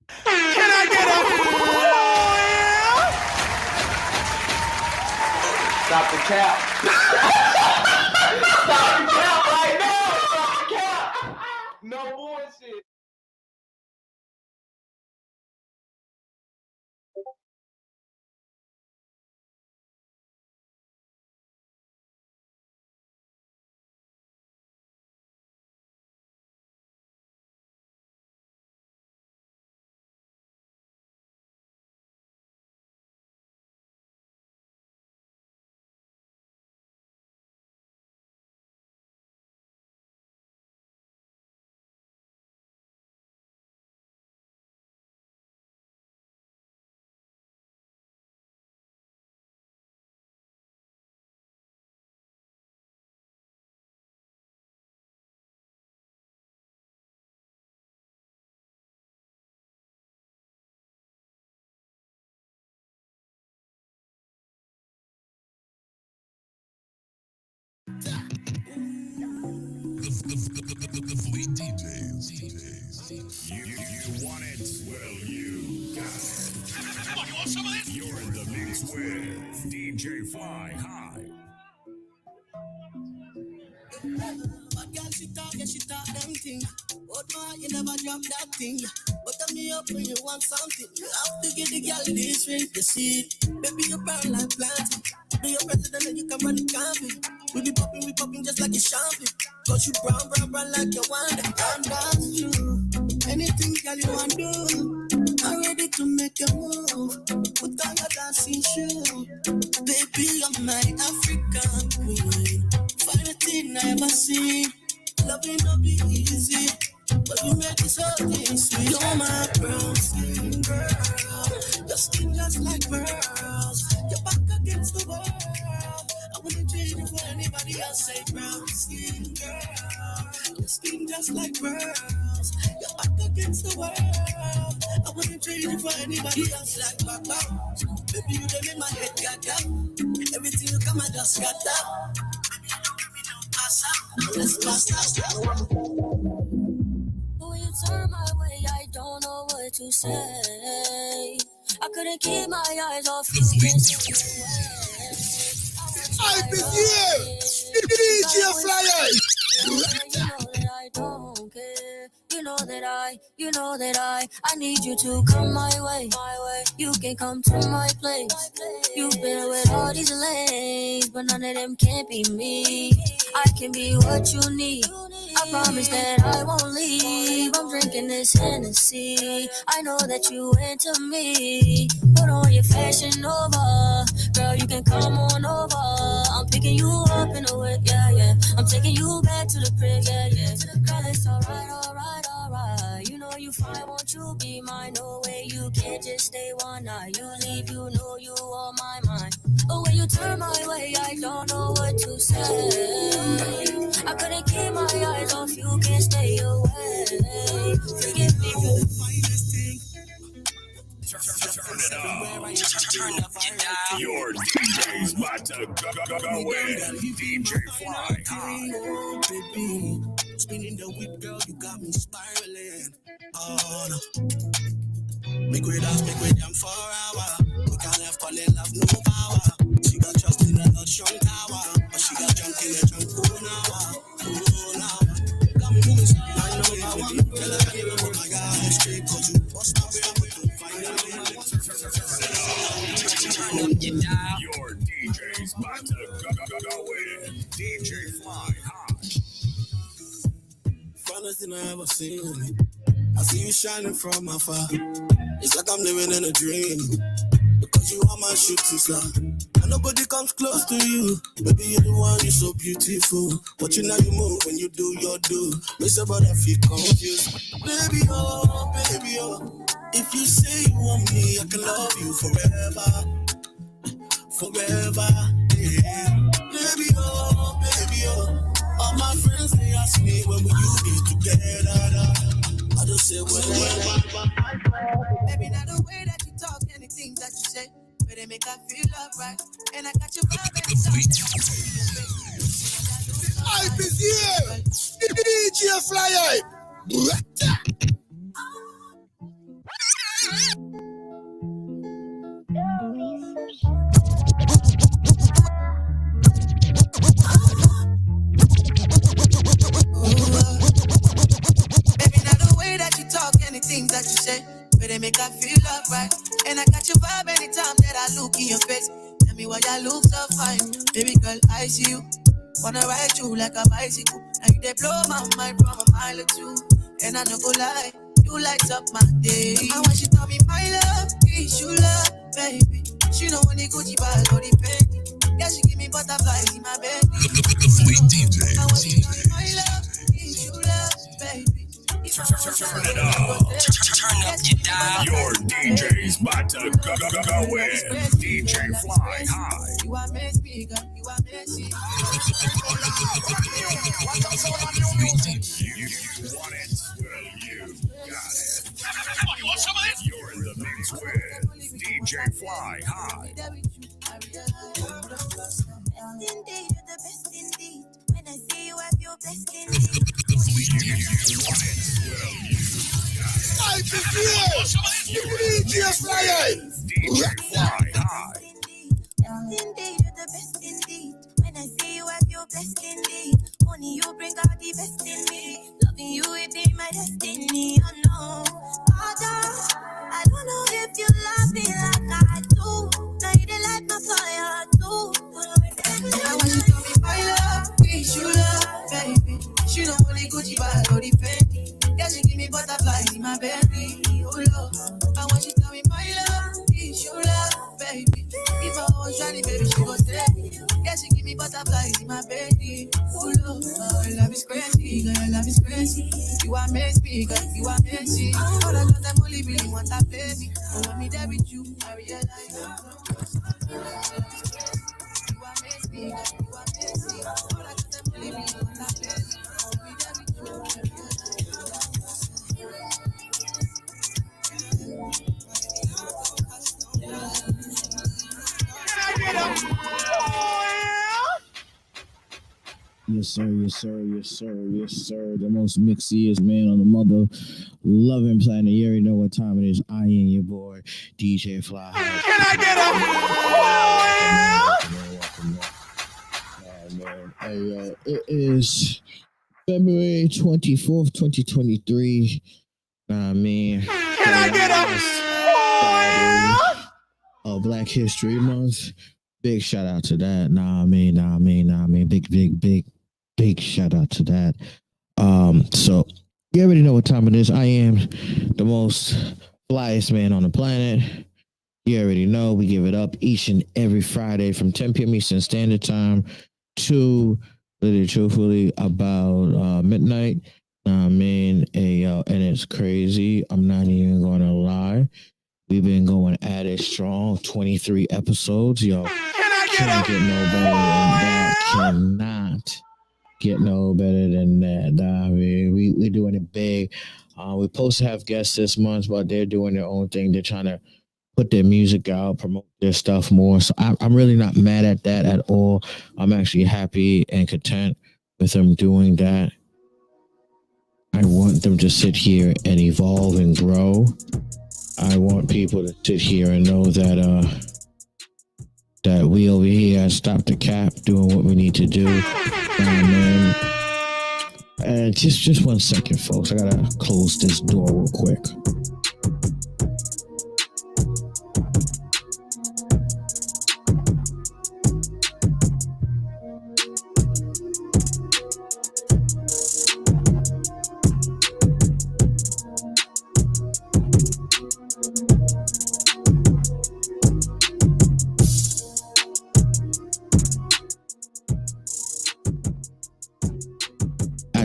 Can I get a oh, yeah? Stop the cap. Stop the cap right now. Stop the cap. No bullshit. The fleet DJs. You want it? Well, you got it. Come on, you want some of this? You're in the mix with DJ Fly High. But girl, she talk them thing. But man, you never drop that thing. But tell me up when you want something. You have to get the girl this ring. You see, baby, you burn like planting. Be your president and you can run the campaign. We popping just like a champagne. Cause you brown like you want it. And that's true. Anything girl you want do, I'm ready to make a move. Put on your dancing shoe. Baby, I'm my African queen. Finest thing I ever seen. Loving no be easy, but you make this whole thing sweet. You're my brown skin girl. Your skin just like pearls. Your back against the wall. I wouldn't trade you for anybody else. Say brown skin girl. Your skin just like pearls. Your back against the wall. I wouldn't trade you for anybody else. Like Papa. Baby, you done make my head gaga. Everything you come, I just got that. Let's when you turn my way, I don't know what to say. I couldn't keep my eyes off you. I've been here. DJ Flyer. You know that I don't care. You know that I need you to come my way. You can come to my place. You've been with all these lanes, but none of them can't be me. I can be what you need. I promise that I won't leave. I'm drinking this Hennessy. I know that you into me. Put on your Fashion Nova. Girl, you can come on over. I'm picking you up in a whip, yeah. I'm taking you back to the crib, yeah. Girl, it's alright. You know you fine, won't you be mine? No way, you can't just stay one night. You leave, you know you on my mind. But when you turn my way, I don't know what to say. I couldn't keep my eyes off you, can't stay away. Forgive me for the finest thing. Turn it up. Your DJ's about to go in. DJ Fly High. Baby, spinning the whip, girl, you got me spiraling. Oh no. Make way down for hour. We can't have call it love, no power. She got trust in a lot strong tower. But she got junk in a junk cool now. Got me moving slow. I know I want to tell her I can't put my guy straight. Cause you bust my way up and find out. Your DJ's about to go in. DJ Fly High. Funnest thing I ever seen. I see you shining from afar. It's like I'm living in a dream. Because you are my shooting star. And nobody comes close to you. Baby, you're the one, you're so beautiful. Watching how you move when you do your do. Makes your body feel confused. Baby, oh. If you say you want me, I can love you forever. Yeah. Baby, oh. All my friends, they ask me, when will you be together? I just say, well, baby, not the way that you talk, anything that you say, but they make I feel alright. And I got your vibe and I've been here. DJ Flyer. they make I feel alright. And I catch your vibe anytime that I look in your face. Tell me why you look so fine. Baby girl, I see you. Wanna ride you like a bicycle. And you they blow my mind from a mile or two. And I no go lie, you light up my day. And when she tell me my love, is you love, baby. She know when the Gucci bag or the Fendi. Yeah, she give me butterflies in my bed. And when she tell me my love, is you love, baby. Turn it up. Turn up your dial. Your DJ's about to go in. DJ Fly High. You are my speaker, you are my You want it? Well, you got it. You want some of it? You're in the mix with DJ Fly High. best indeed, you're the best indeed. When I see you, I feel blessed indeed. I feel DJ Fly. DJ Fly High. Indeed, you're the best indeed. When I see you, I feel blessed indeed. Only you bring out the best in me. Loving you, it be my destiny. Oh no, I don't know if you love me like I do. Now you didn't like my fire too. I want you to be my love, please you love, baby. She don't only Gucci bag or the Fendi. Yeah, she give me butterflies in my belly. Oh Lord, I want you to be my love, please you love, baby. If I was Johnny, baby, she was there. Yeah, she give me butterflies in my belly. Oh Lord, love is crazy, girl, love is crazy. You are my speaker, you are Messi. All the love them only really want that baby. But when me there with you, I realize you are my speaker, you are Messi. All the love them only really want that baby. But when me there with you, I Yes, sir, yes, sir, yes, sir, yes, sir. The most mixiest man on the mother loving planet. You already know what time it is. I am your boy, DJ Fly. Can I get a man? Hey, it is February 24th, 2023. Nah, man. Can I get Black History Month. Big shout out to that. Nah, I mean. Big shout out to that. So you already know what time it is. I am the most flyest man on the planet. You already know we give it up each and every Friday from 10 p.m. Eastern Standard Time to literally truthfully about midnight. I mean, and it's crazy. I'm not even gonna lie. We've been going at it strong. 23 episodes, yo. Can't get no better than that. Cannot get no better than that. I mean, we're doing it big. We're supposed to have guests this month, but they're doing their own thing. They're trying to put their music out, promote their stuff more. So I'm really not mad at that at all. I'm actually happy and content with them doing that. I want them to sit here and evolve and grow. I want people to sit here and know that that we over here at Stop the Cap doing what we need to do. And just 1 second, folks. I gotta close this door real quick.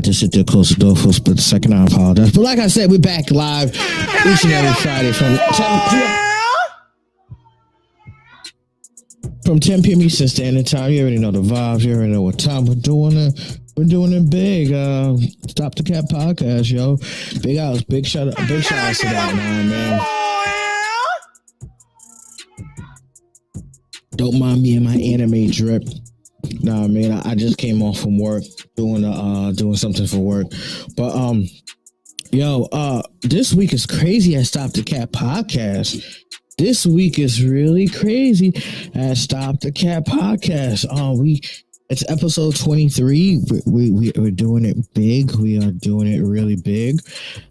To sit there, close the door for a split second. I apologize. But like I said, we're back live each and every Friday from 10 p.m. Eastern Standard Time. You already know the vibes. You already know what time we're doing it. We're doing it big. Stop the Cap Podcast, yo. Big outs, big shout out to that, man. Don't mind me and my anime drip. Nah, man, I just came off from work doing something for work. But this week is crazy at Stop the Cap Podcast. This week is really crazy at Stop the Cap Podcast. It's episode 23. We're doing it big. We are doing it really big.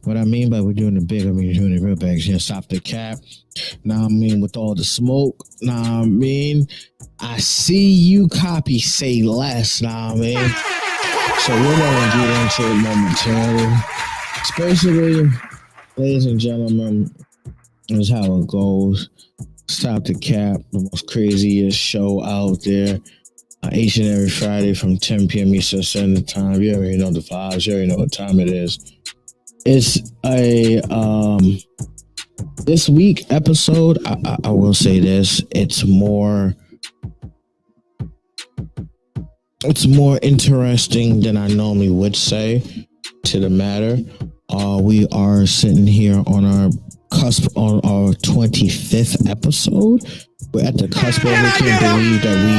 What I mean by we're doing it big, I mean we're doing it real big. You know, stop the cap. Now I mean with all the smoke. Now I mean I see you copy say less. Now I mean. So we're gonna get into it momentarily. It's basically, ladies and gentlemen, this is how it goes. Stop the Cap, the most craziest show out there. Each and every Friday from 10 p.m. Eastern Standard Time. You already know the vibes. You already know what time it is. It's a this week episode. I will say this. It's more interesting than I normally would say to the matter. We are sitting here on our cusp on our 25th episode. We're at the cusp of it. I can't believe that we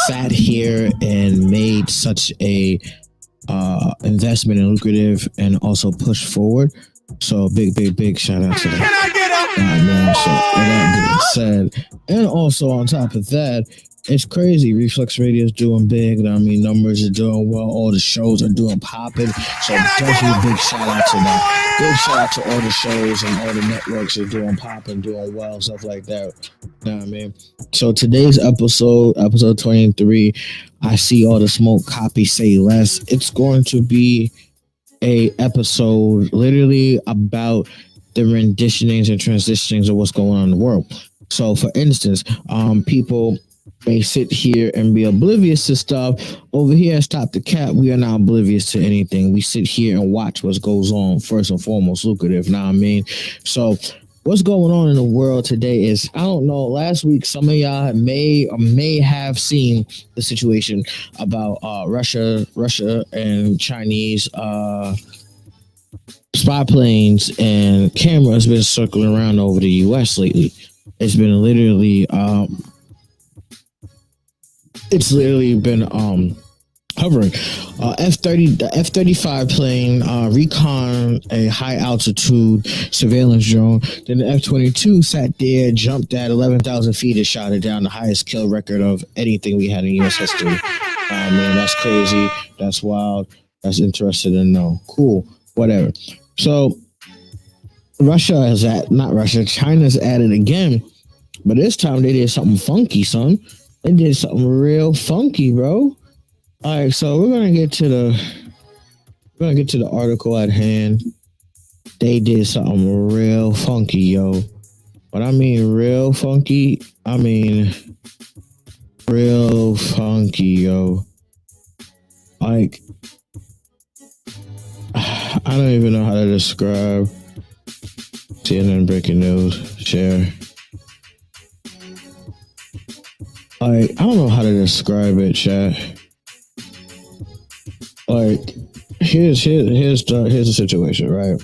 sat here and made such a investment and lucrative and also pushed forward. So big shout out to that. Man, so with that being said, and also on top of that, it's crazy. Reflex Radio is doing big. I mean, numbers are doing well. All the shows are doing popping. So definitely big shout out to that. Big shout out to all the shows and all the networks are doing popping, doing well, stuff like that. You know what I mean? So today's episode 23, I see all the smoke, copy, say less. It's going to be a episode literally about the renditionings and transitionings of what's going on in the world. So for instance, people may sit here and be oblivious to stuff. Over here at Stop the Cap, we are not oblivious to anything. We sit here and watch what goes on, first and foremost, lucrative. Know what I mean? So what's going on in the world today is, I don't know, last week some of y'all may have seen the situation about Russia and Chinese spy planes and cameras been circling around over the US lately. It's been literally hovering. The F-35 plane recon a high altitude surveillance drone. Then the F-22 sat there, jumped at 11,000 feet and shot it down, the highest kill record of anything we had in U.S. history. Man, that's crazy. That's wild. That's interesting to know. Cool. Whatever. So China's at it again, but this time they did something funky, son. They did something real funky, bro. All right, so we're gonna get to the article at hand. They did something real funky, yo. When I mean real funky, I mean real funky, yo. Like, I don't even know how to describe. CNN breaking news, share. Like, I don't know how to describe it, chat. Like, here's the situation, right?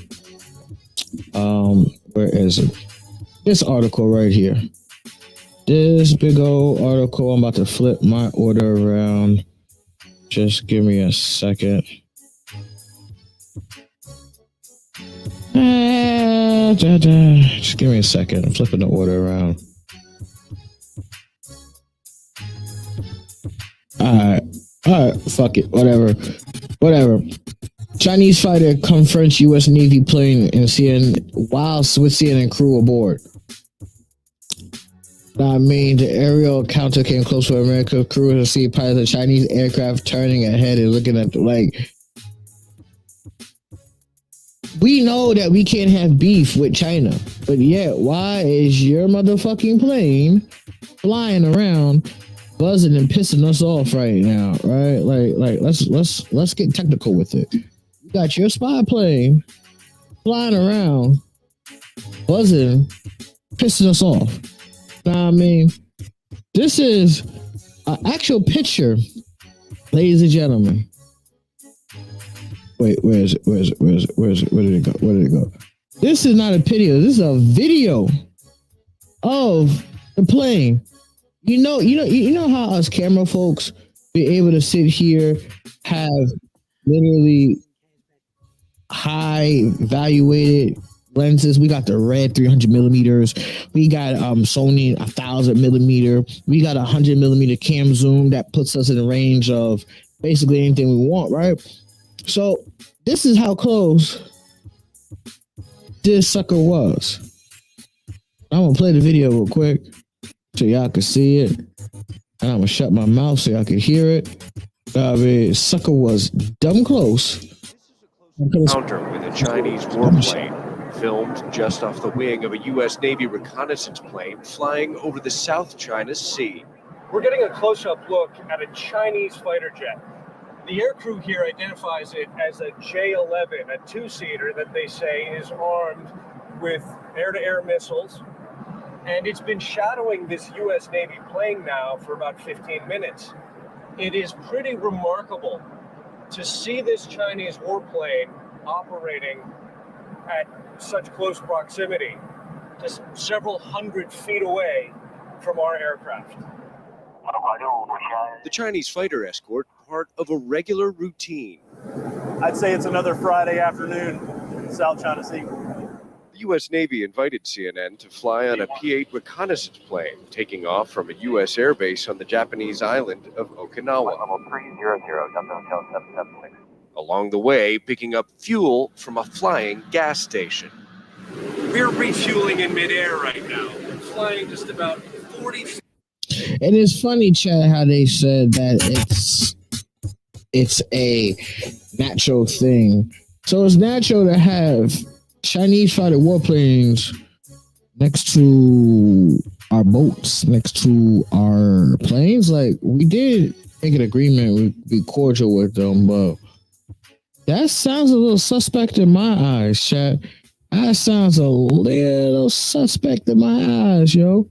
Where is it? This article right here. This big old article. I'm about to flip my order around. Just give me a second. Just give me a second. I'm flipping the order around. Alright, fuck it, whatever. Chinese fighter confronts U.S. Navy plane and while with CNN crew aboard. I mean, the aerial encounter came close to American crew and see pilots of Chinese aircraft turning ahead and looking at the lake. We know that we can't have beef with China, but yet why is your motherfucking plane flying around, buzzing and pissing us off right now, right? Like let's get technical with it. You got your spy plane flying around, buzzing, pissing us off. Now, I mean, this is an actual picture, ladies and gentlemen. Wait, where is it? Where did it go? This is not a video. This is a video of the plane. You know how us camera folks be able to sit here, have literally high evaluated lenses. We got the red 300 millimeters. We got Sony 1000 millimeter. We got 100 millimeter cam zoom that puts us in the range of basically anything we want, right? So this is how close this sucker was. I'm gonna play the video real quick so y'all can see it, and I'm gonna shut my mouth so y'all can hear it. Sucker was dumb close. Encounter with a Chinese warplane filmed just off the wing of a U.S. Navy reconnaissance plane flying over the South China Sea. We're getting a close-up look at a Chinese fighter jet. The aircrew here identifies it as a J-11, a two-seater that they say is armed with air-to-air missiles. And it's been shadowing this U.S. Navy plane now for about 15 minutes. It is pretty remarkable to see this Chinese warplane operating at such close proximity, just several hundred feet away from our aircraft. The Chinese fighter escort, part of a regular routine. I'd say it's another Friday afternoon in South China Sea. The U.S. Navy invited CNN to fly on a P-8 reconnaissance plane, taking off from a U.S. airbase on the Japanese island of Okinawa. Level 300, Hotel 776. Along the way, picking up fuel from a flying gas station. We're refueling in midair right now, flying just about 40 feet. And it's funny, Chad, how they said that it's a natural thing. So it's natural to have Chinese fighter warplanes next to our boats, next to our planes. Like, we did make an agreement, we'd be cordial with them, but that sounds a little suspect in my eyes, Chad. That sounds a little suspect in my eyes, yo.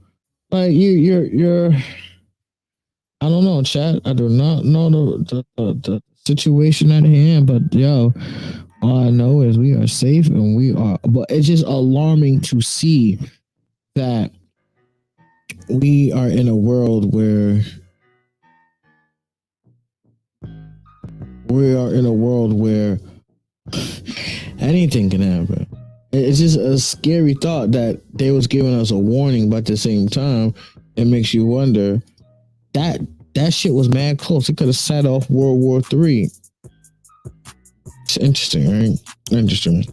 Like, you're I don't know, Chad. I do not know the situation at hand, but yo, all I know is we are safe and we are, but it's just alarming to see that we are in a world where anything can happen. It's just a scary thought that they was giving us a warning, but at the same time, it makes you wonder that shit was mad close. It could have set off World War III. It's interesting, right? Interesting.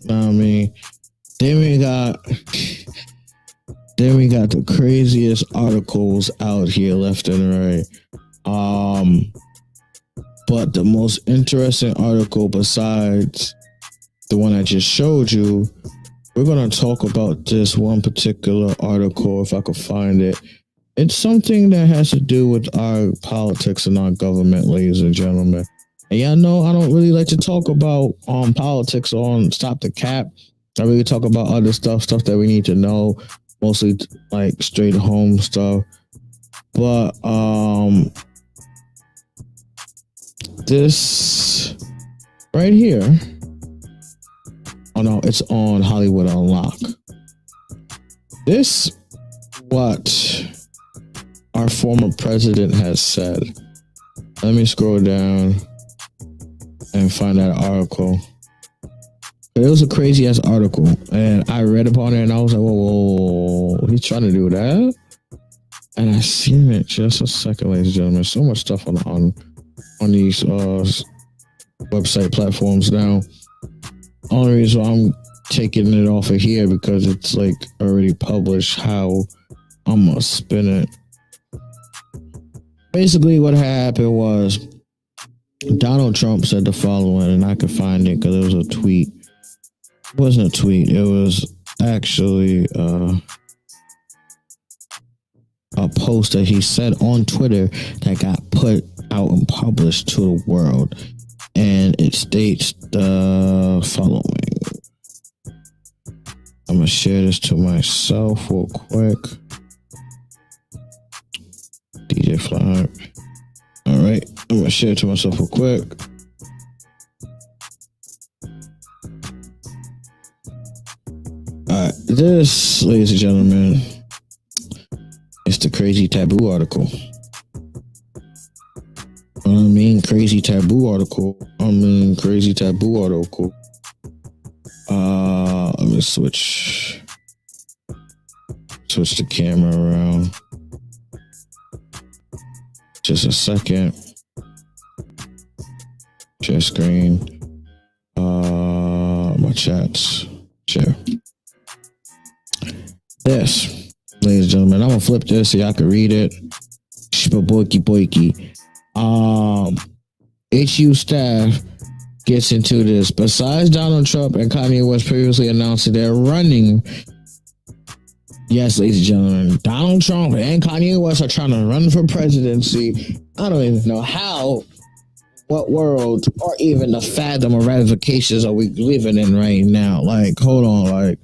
I mean, then we got the craziest articles out here left and right. But the most interesting article besides the one I just showed you, we're going to talk about this one particular article, if I could find it. It's something that has to do with our politics and our government, ladies and gentlemen. And y'all know I don't really like to talk about politics on Stop the Cap. I really talk about other stuff that we need to know, mostly like straight home stuff. But this right here. Oh no, it's on Hollywood Unlock. This what our former president has said. Let me scroll down and find that article. But it was a crazy ass article, and I read upon it, and I was like, "Whoa, he's trying to do that?" And I seen it just a second, ladies and gentlemen. So much stuff on these website platforms now. Only reason I'm taking it off of here because it's like already published. How I'm gonna spin it. Basically, what happened was Donald Trump said the following, and I could find it because it was a tweet. It wasn't a tweet. It was actually a post that he said on Twitter that got put out and published to the world. And it states the following. I'm going to share this to myself real quick. DJ Fly. All right. I'm going to share it to myself real quick. All right. This, ladies and gentlemen, is the Crazy Taboo article. Crazy Taboo article. Let me switch the camera around. Just a second. Share screen. My chats. Share. This, ladies and gentlemen, I'm gonna flip this so y'all can read it. Boiky. HU staff gets into this. Besides Donald Trump and Kanye West previously announced that they're running. Yes, ladies and gentlemen, Donald Trump and Kanye West are trying to run for presidency. I don't even know how, what world, or even the fathom of ramifications are we living in right now. Like, hold on, like.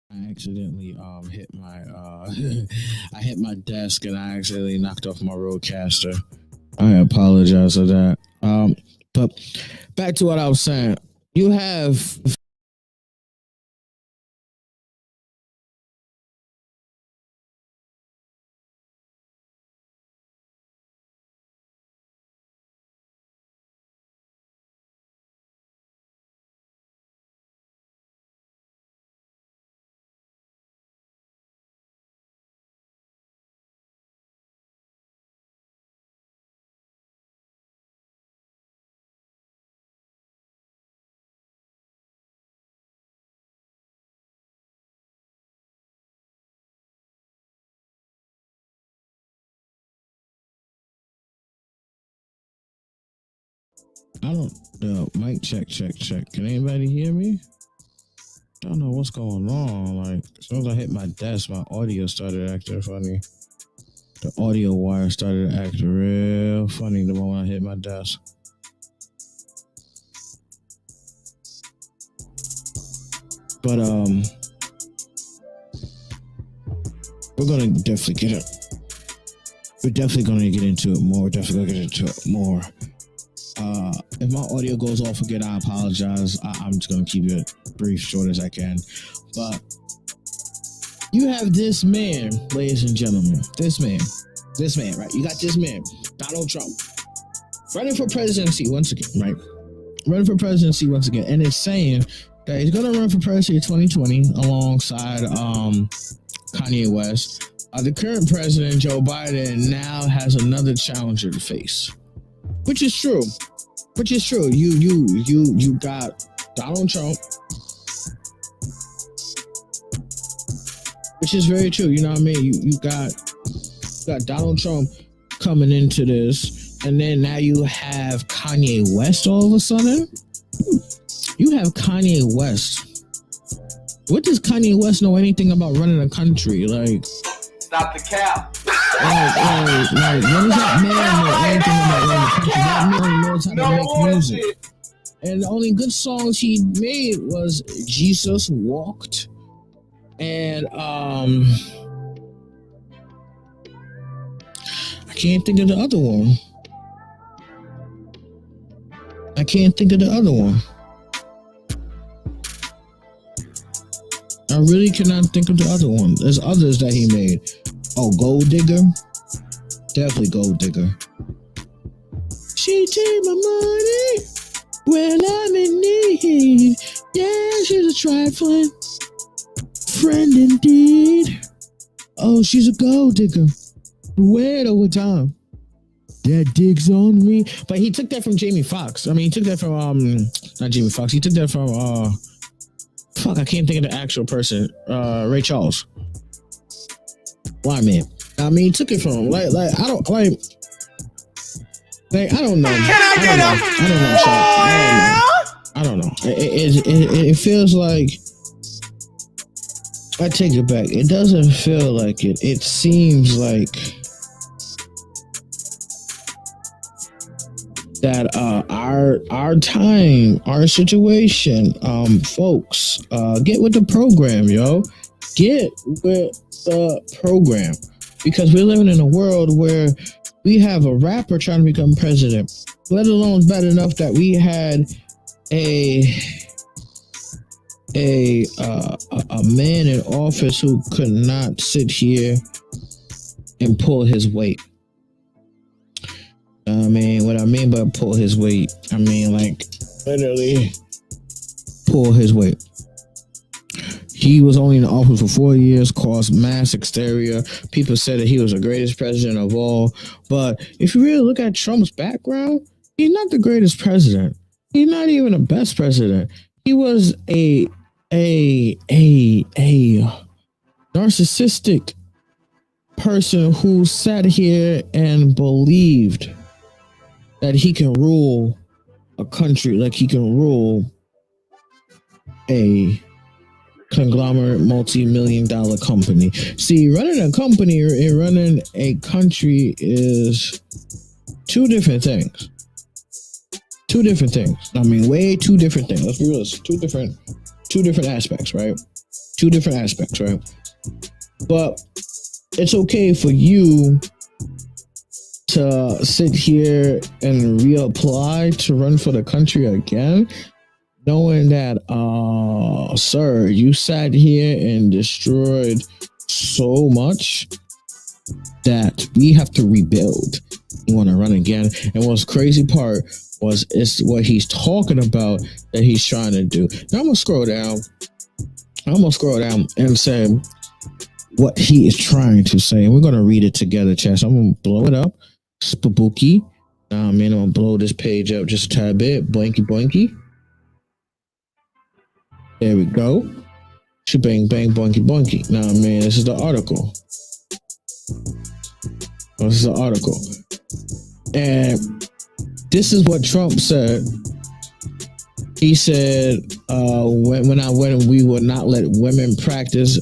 I accidentally hit my I hit my desk and I accidentally knocked off my roadcaster. I apologize for that. But back to what I was saying. You have I don't know. Mic check. Can anybody hear me? I don't know what's going on. Like, as soon as I hit my desk, my audio started acting funny. The audio wire started acting real funny the moment I hit my desk. But we're gonna definitely get it. We're definitely gonna get into it more. If my audio goes off again, I apologize. I'm just gonna keep it brief, short as I can. But you have this man, ladies and gentlemen. This man, right? You got this man, Donald Trump, running for presidency once again, right? And it's saying that he's gonna run for presidency in 2020 alongside Kanye West. The current president, Joe Biden, now has another challenger to face, which is true. You got Donald Trump, which is very true. You know what I mean? You got Donald Trump coming into this, and then now you have Kanye West all of a sudden. You have Kanye West. What does Kanye West know anything about running a country? Like, Stop the cap. Like, what does that man know anything about running a country? That man knows how to make music. And the only good songs he made was Jesus Walked. And I can't think of the other one. I really cannot think of the other one. There's others that he made. Oh, Gold Digger? Definitely Gold Digger. She take my money when I'm in need. Yeah, she's a trifling friend indeed. Oh, she's a gold digger. Wait over time. That digs on me. But he took that from Jamie Foxx. I mean, he took that from not Jamie Foxx. He took that from I can't think of the actual person. Ray Charles. Why, man? I mean, he took it from him. I don't know. I don't know. I don't know. It feels like, I take it back. It doesn't feel like it. It seems like that our time, our situation, folks, get with the program, yo. get with the program, because we're living in a world where we have a rapper trying to become president, let alone bad enough that we had a man in office who could not sit here and pull his weight. I mean, what I mean by pull his weight, I mean like literally pull his weight. He was only in office for 4 years, caused mass hysteria. People said that he was the greatest president of all. But if you really look at Trump's background, he's not the greatest president. He's not even the best president. He was a narcissistic person who sat here and believed that he can rule a country, like he can rule a conglomerate multi-million-dollar company. See, running a company and running a country is two different things. Two different things. I mean, way two different things. Let's be realistic. Two different aspects, right? Two different aspects, right? But it's okay for you to sit here and reapply to run for the country again, knowing that, sir, you sat here and destroyed so much that we have to rebuild. You want to run again. And what's crazy part was it's what he's talking about that he's trying to do. Now I'm gonna scroll down and say what he is trying to say. And we're gonna read it together, chat. So I'm gonna blow it up. Spooky. I'm gonna blow this page up just a tad bit. Blanky blanky. There we go. Shebang bang boinky boinky. Now, man, this is the article. This is the article. And this is what Trump said. He said, when we would not let women practice,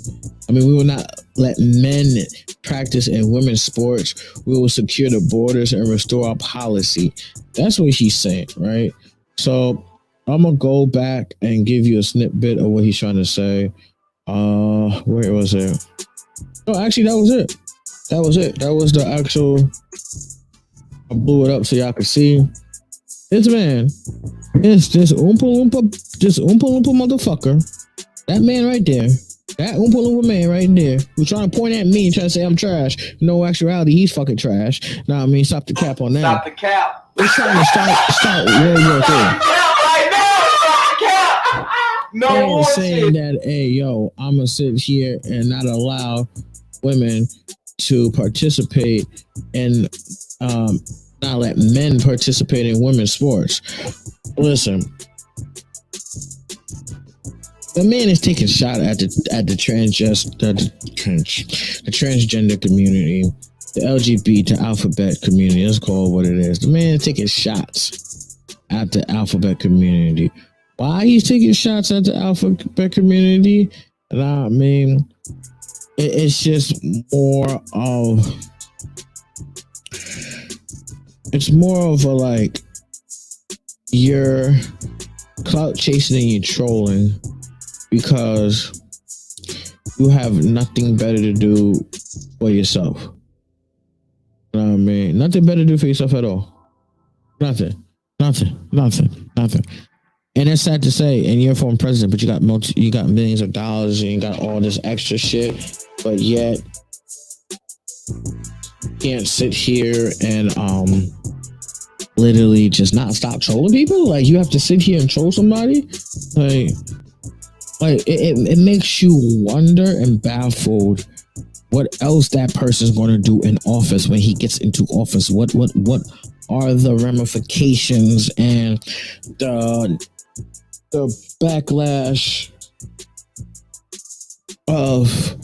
we will not let men practice in women's sports. We will secure the borders and restore our policy. That's what he's saying, right? So I'm going to go back and give you a snippet of what he's trying to say. Where was it? No, actually, that was it. That was the actual... I blew it up so y'all could see. This man is this Oompa Loompa motherfucker. That man right there. That Oompa Loompa man right there who's trying to point at me and trying to say I'm trash. No actuality, he's fucking trash. Nah, stop the cap on that. Stop the cap. He's trying to start World War III. No bullshit. Saying that, hey, yo, I'm gonna sit here and not allow women to participate in, not let men participate in women's sports. Listen, the man is taking shot at the transgender community, the LGBT alphabet community. Let's call it what it is. The man is taking shots at the alphabet community. Why he's taking shots at the alphabet community? It's just more of a like you're clout chasing and you're trolling because you have nothing better to do for yourself. You know what I mean? Nothing better to do for yourself at all. Nothing. And it's sad to say, and you're a former president, but you got millions of dollars and you got all this extra shit, but yet you can't sit here and literally just not stop trolling people. Like, you have to sit here and troll somebody. Like it makes you wonder and baffled what else that person's going to do in office when he gets into office. What are the ramifications and the backlash of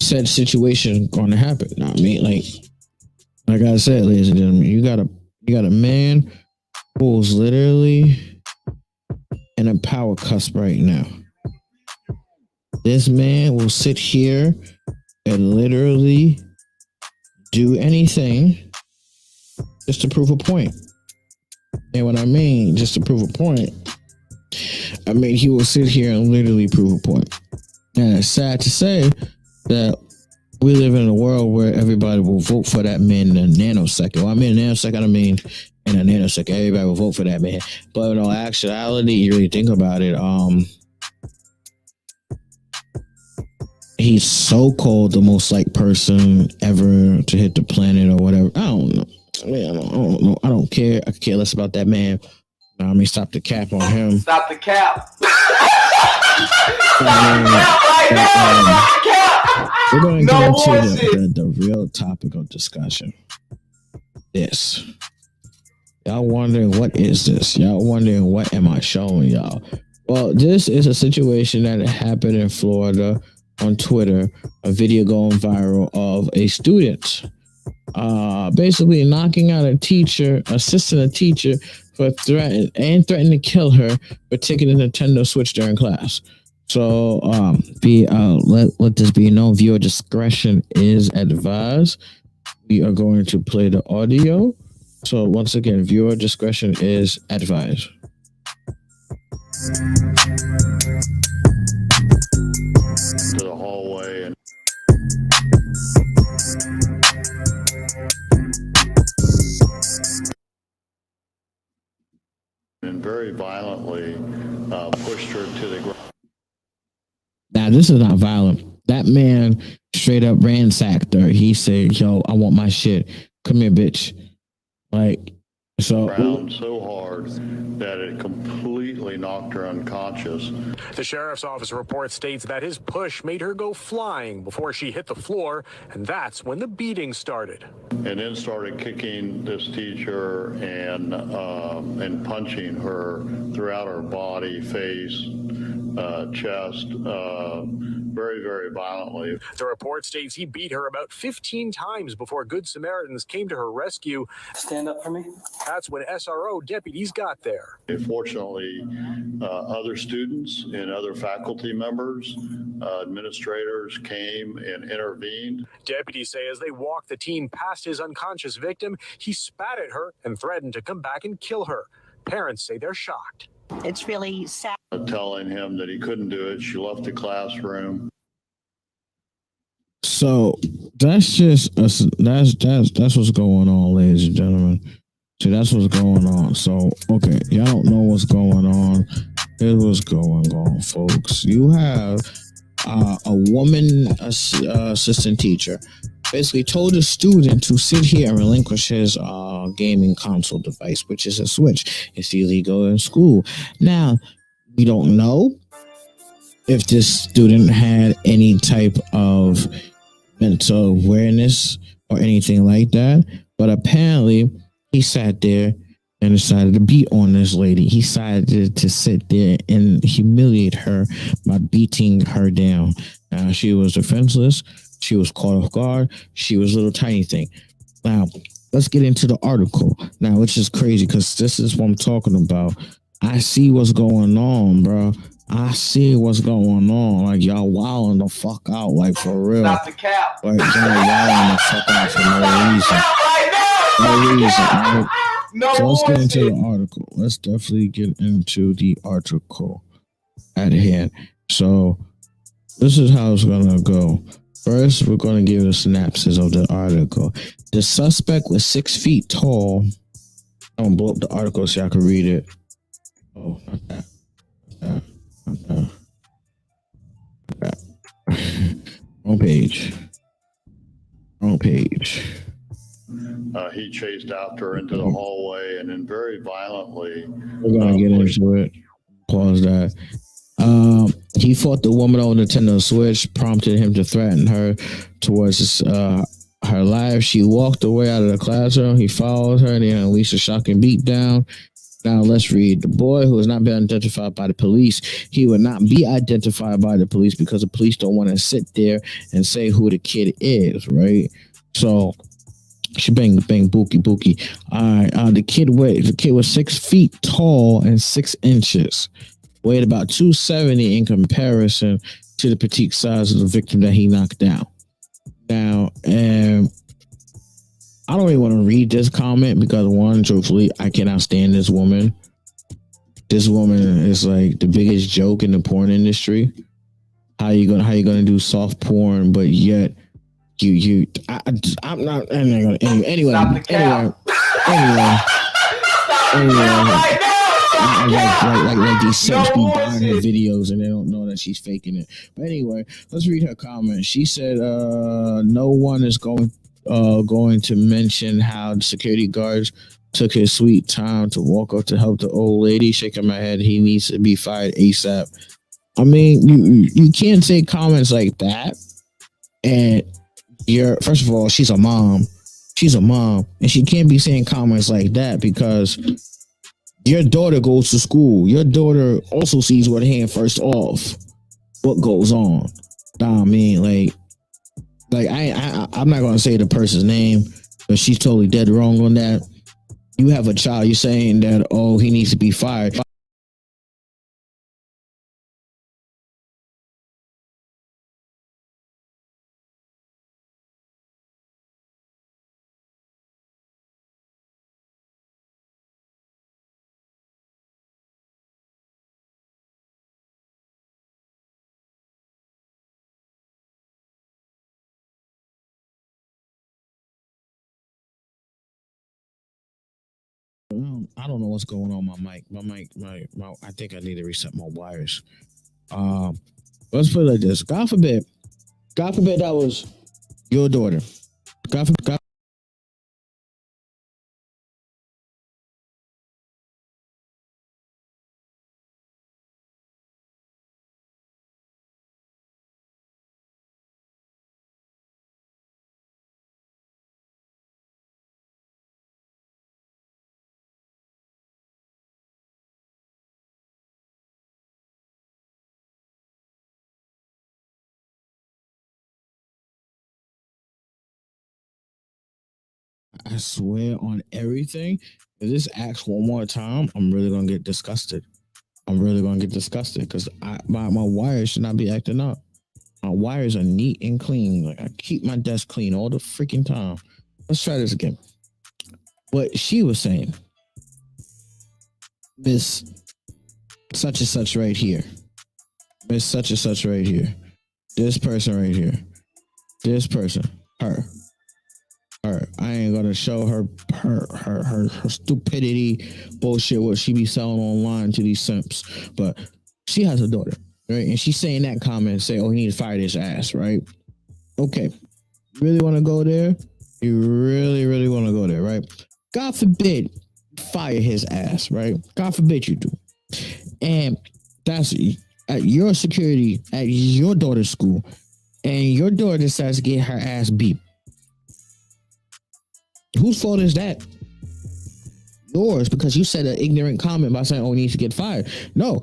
said situation going to happen? You know what I mean? Like I said, ladies and gentlemen, you got a man who's literally in a power cusp right now. This man will sit here and literally do anything just to prove a point. And what I mean, just to prove a point, he will sit here and literally prove a point. And it's sad to say that we live in a world where everybody will vote for that man in a nanosecond. Well, I mean, in a nanosecond, I mean, in a nanosecond, everybody will vote for that man. But in all actuality, you really think about it, he's so-called the most liked person ever to hit the planet or whatever. I don't know. I don't know. I don't care. I care less about that man. I mean, stop the cap on him. Stop the cap. We're going to get into the real topic of discussion. This. Y'all wondering, what is this? Y'all wondering, what am I showing y'all? Well, this is a situation that happened in Florida on Twitter. A video going viral of a student basically knocking out a teacher, assisting a teacher for threatening to kill her for taking a Nintendo Switch during class. So let this be known, viewer discretion is advised. We are going to play the audio. So once again, viewer discretion is advised. To the hallway and very violently pushed her to the ground. Now, this is not violent. That man straight up ransacked her. He said, "Yo, I want my shit. Come here, bitch." Like, So hard that it completely knocked her unconscious. The sheriff's office report states that his push made her go flying before she hit the floor, and that's when the beating started. And then started kicking this teacher and punching her throughout her body, face, chest, very, very violently. The report states he beat her about 15 times before Good Samaritans came to her rescue. Stand up for me. That's when SRO deputies got there. Fortunately, other students and other faculty members, administrators came and intervened. Deputies say as they walked the teen past his unconscious victim, he spat at her and threatened to come back and kill her. Parents say they're shocked. It's really sad. Telling him that he couldn't do it. She left the classroom. So that's just that's what's going on, ladies and gentlemen. So that's what's going on. So okay, y'all don't know what's going on. Here's what's going on, folks. You have a woman assistant teacher basically told a student to sit here and relinquish his gaming console device, which is a Switch. It's illegal in school. Now, we don't know if this student had any type of mental awareness or anything like that, but apparently he sat there and decided to beat on this lady. He decided to sit there and humiliate her by beating her down. She was defenseless. She was caught off guard. She was a little tiny thing. Now, let's get into the article. Now, which is crazy because this is what I'm talking about. I see what's going on, bro. I see what's going on. Like, y'all wilding the fuck out, like, for real. Stop the cap. Like, y'all wilding the fuck out for no reason. No reason, right? No, so let's get into the article. Let's definitely get into the article at hand. So this is how it's gonna go. First, we're gonna give a synopsis of the article. The suspect was 6 feet tall. I'm gonna blow up the article so y'all can read it. Oh, not that. Not that. Wrong page. Wrong page. He chased after her into the hallway and then very violently. We're gonna get into it. Pause that. He fought the woman on the Nintendo Switch, prompted him to threaten her towards her life. She walked away out of the classroom. He followed her and then unleashed a shocking beatdown. Now let's read. The boy who has not been identified by the police, he would not be identified by the police because the police don't want to sit there and say who the kid is, right? So she bang bookie. All right, the kid was 6 feet tall and 6 inches, weighed about 270 in comparison to the petite size of the victim that he knocked down. Now, I don't really want to read this comment because, one, truthfully, I cannot stand this woman. This woman is like the biggest joke in the porn industry. How you gonna do soft porn, but yet I'm not. Anyway. Stop the cap. Like these simps be buying her videos and they don't know that she's faking it. But anyway, let's read her comment. She said, "No one is going to mention how the security guards took his sweet time to walk up to help the old lady." Shaking my head, he needs to be fired ASAP. I mean, you can't say comments like that. And first of all, she's a mom. She's a mom, and she can't be saying comments like that because your daughter goes to school. Your daughter also sees with her hand first off what goes on. I mean, I'm not gonna say the person's name, but she's totally dead wrong on that. You have a child. You're saying that he needs to be fired. I don't know what's going on with my mic. I think I need to reset my wires. Let's put it like this. God forbid that was your daughter. God forbid. I swear on everything. If this acts one more time, I'm really gonna get disgusted. Because my wires should not be acting up. My wires are neat and clean. Like, I keep my desk clean all the freaking time. Let's try this again. What she was saying, Miss such and such right here, Miss such and such right here, this person right here, this person, her. I ain't gonna show her stupidity bullshit what she be selling online to these simps, but she has a daughter, right? And she's saying that comment, say, "Oh, he need to fire this ass," right? Okay, you really want to go there? You really want to go there, right? God forbid, fire his ass, right? God forbid you do, and that's at your security at your daughter's school, and your daughter decides to get her ass beat. Whose fault is that? Yours, because you said an ignorant comment by saying, "Oh, he needs to get fired." No,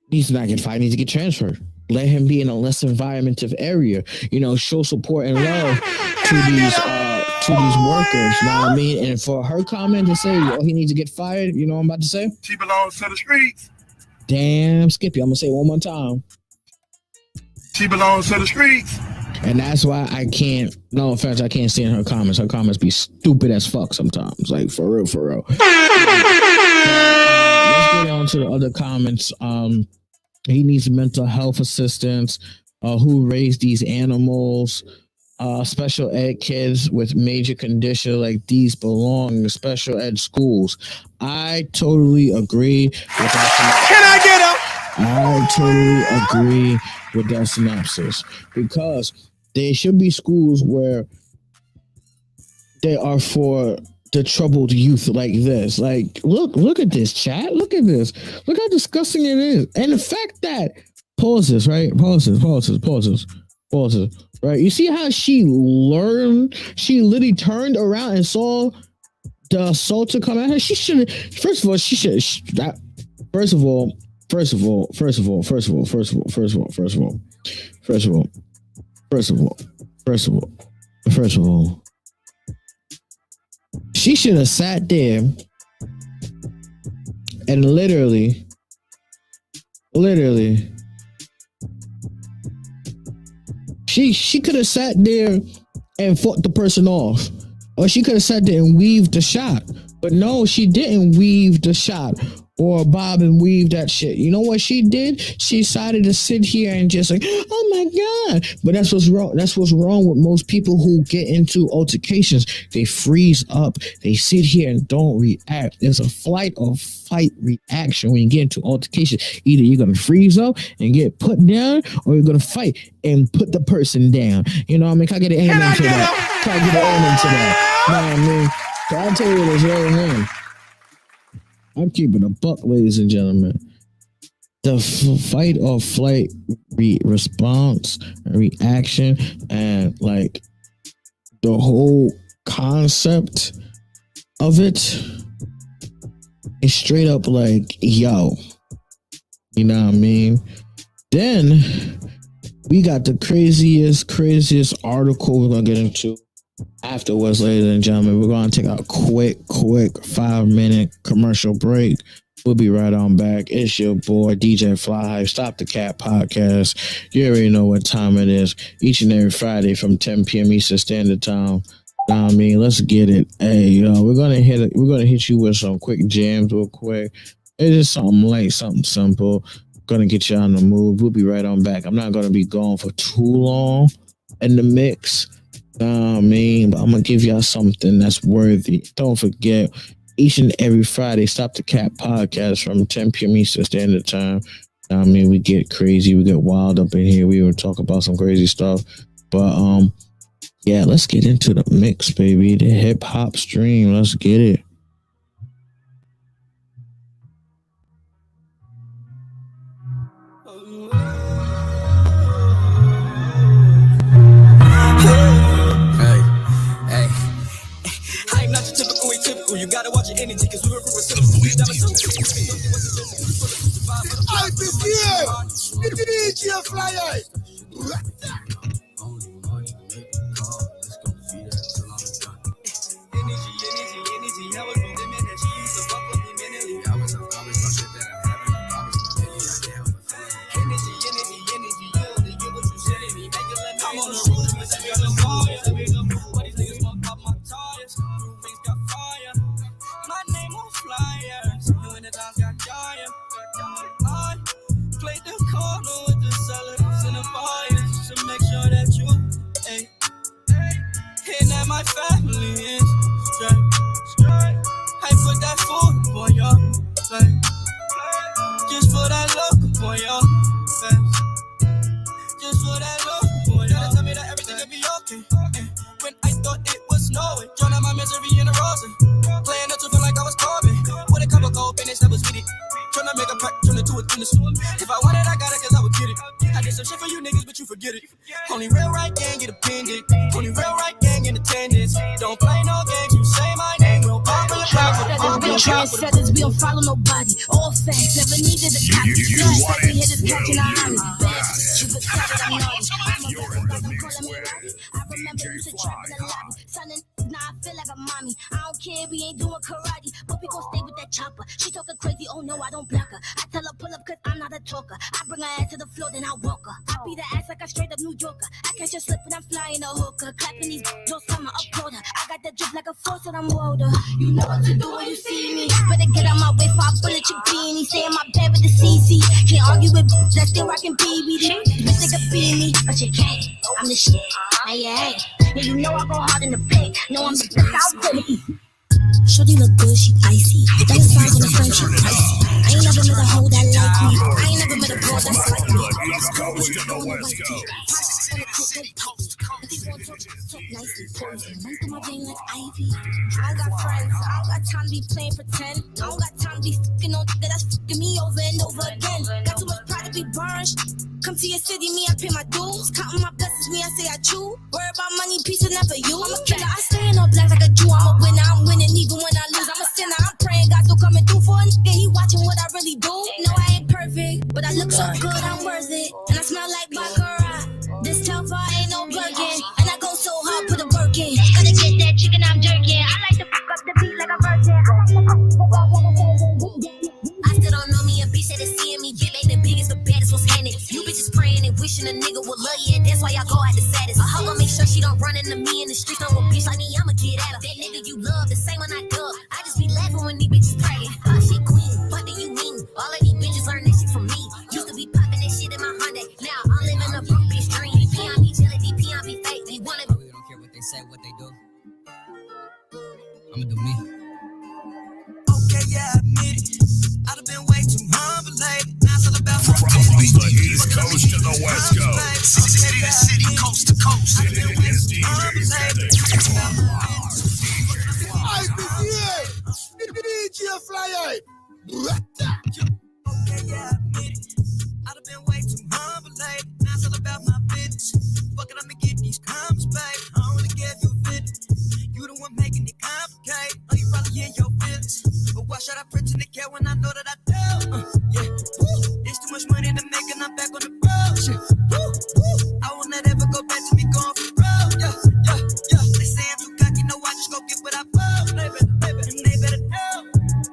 he needs to not get fired. He needs to get transferred. Let him be in a less environmental area. Show support and love to these workers. You know what I mean? And for her comment to say, "Oh, he needs to get fired," you know what I'm about to say? She belongs to the streets. Damn, Skippy. I'm gonna say it one more time. She belongs to the streets. And that's why I can't, no offense, I can't stand her comments. Her comments be stupid as fuck sometimes. Like, for real. Let's get on to the other comments. He needs mental health assistance. Who raised these animals? Special ed kids with major condition like these belong in special ed schools. I totally agree with that. Can I get up? I totally agree with that synopsis, because there should be schools where they are for the troubled youth like this. Like, look at this, chat. Look at this. Look how disgusting it is. And the fact that, pauses, right? Pauses. Right? You see how she literally turned around and saw the assaulter come at her? She shouldn't, first of all, she should have sat there and literally, she could have sat there and fought the person off, or she could have sat there and weaved the shot. But no, she didn't weave the shot. or bob and weave that shit. You know what she did? She decided to sit here and just like, oh my God. But that's what's wrong. That's what's wrong with most people who get into altercations. They freeze up. They sit here and don't react. There's a flight or fight reaction when you get into altercation. Either you're going to freeze up and get put down, or you're going to fight and put the person down. You know what I mean? Can I get an amen to that? Can I get an amen to that? You know what I mean? So I'll tell you this right now. I'm keeping a buck, ladies and gentlemen. The fight or flight response and reaction, and like the whole concept of it is straight up like, yo, you know what I mean? Then we got the craziest article we're gonna get into afterwards, ladies and gentlemen. We're going to take a quick 5-minute commercial break. We'll be right on back. It's your boy, DJ Fly Hype, Stop the Cap Podcast. You already know what time it is. Each and every Friday from 10 p.m. Eastern Standard Time. Know what I mean? Let's get it. Hey, yo, we're gonna hit you with some quick jams real quick. It's just something light, something simple. Gonna get you on the move. We'll be right on back. I'm not gonna be gone for too long in the mix. I mean, but I'm gonna give y'all something that's worthy. Don't forget, each and every Friday, Stop the Cap Podcast from 10 p.m. Eastern Standard Time. I mean, we get crazy, we get wild up in here. We even talk about some crazy stuff. But yeah, let's get into the mix, baby. The hip hop stream. Let's get it. You gotta watch your energy, cause we were recipients. I this here, the DJ Flyer. Energy, I was from the man that she used to fuck with me mentally. I was shit that I energy, you only get what you said in me. I'm on the road, but I got a fire. What these niggas want pop my tires. Things got fire. My name on flyers. When the times got dire. I played the corner with the sellers and the buyers to make sure that you, and that my family is straight. I put that food upon your plate. Just for that look upon your face. Just for that look upon your face. Tell me that everything will be okay. When I thought it was knowing. Drown out my misery in a rosy. Playing up to feel like I was Corbin. With a cup of cold finish that was with it. Tryna make a pack, turn it to a tennis. If I wanted, I got it, cause I would get it. I did some shit for you niggas, but you forget it. Only real right gang get appended. Only real right gang in attendance. Don't play no games, you say my name. We'll pop in the crowd. We trendsetters, we don't follow nobody. All facts, never needed a copy. Last second hit is catching our honey. You could tell that I'm naughty. I'm a rebel, calling me Robbie. I remember you to trap in the lobby. Sonning, now I feel like a mommy. I don't care, we ain't doing karate. But we gon' stay with that chopper. She talking crazy, oh no, I don't block her. I tell her pull up cause I'm not a talker. I bring her ass to the floor, then I walk her. I beat her ass like a straight up New Yorker. I catch her slip when I'm flying a hooker. Clapping these all summer up quarter. I got that drip like a force and I'm older. You know what to do when you see me. Better get out my way for I bullet your beanie. Stay in my bed with the CC. Can't argue with that still rockin' BBD. Bitch nigga be me, but you can't. I'm the shit. Hey, yeah, you know I go hard in the paint. No, I'm the best out there. Shorty look good, she icy. That is signs on the front, she pricey. I ain't never met a hoe that like me. I ain't never met a girl that's like me. East Coast to the West Coast. Nicely poison. Run through my vein like Ivy. I got friends, I don't got time to be playing pretend. I don't got time to be fucking on that that's fucking me over and over again. Got too much pride to be burned. Come to your city, me, I pay my dues. Counting my blessings, me, I say I chew. Worry about money, peace, and never you. I'm a killer, I stay in all black like a Jew. I'm a winner, I'm winning even when I lose. I'm a sinner, I'm praying God still coming through for a nigga. He watching what I really do. No, I ain't perfect, but I look so good, I'm worth it. And I smell like baccarat. This Telfar ain't no Birkin. And I go so hard, put a work in. Gotta get that chicken, I'm jerking. I like to fuck up the beat like a virgin. I still don't know me, a bitch that is seeing me. Get ain't the biggest, the baddest, what's handed. You bitches praying and wishing a nigga would love you, and that's why y'all go out the saddest. A hoe gon' make sure she don't run into me in the streets. No a bitch like me, I'ma get at her. That nigga you love, the same one I dub. I just be laughing when these bitches bragging. Oh, she queen, but then you Now I'm living a broke bitch dream. DP, be chillin', DP, be fake. We wanna. I really don't care what they say, what they do. I'ma do me. Okay, yeah, I admit it. I've been way too humble lately. Now it's all about my From the East Coast to the West Coast. City to city, coast to coast. It is DJ Fly. Okay, yeah, I admit it. I've been way too humble lately. Now it's all about my business. Fuck it, I'ma get these comments, babe. I don't really care if you fit it. You the one making it complicated. Oh, you probably in your feelings. But why should I pretend to care when I know that I do? Yeah, it's too much money to make and I'm back on the road. Shit. I will not ever go back to me going for broke. Yeah. They say I'm too cocky, no, I just go get what I bought. And they better know.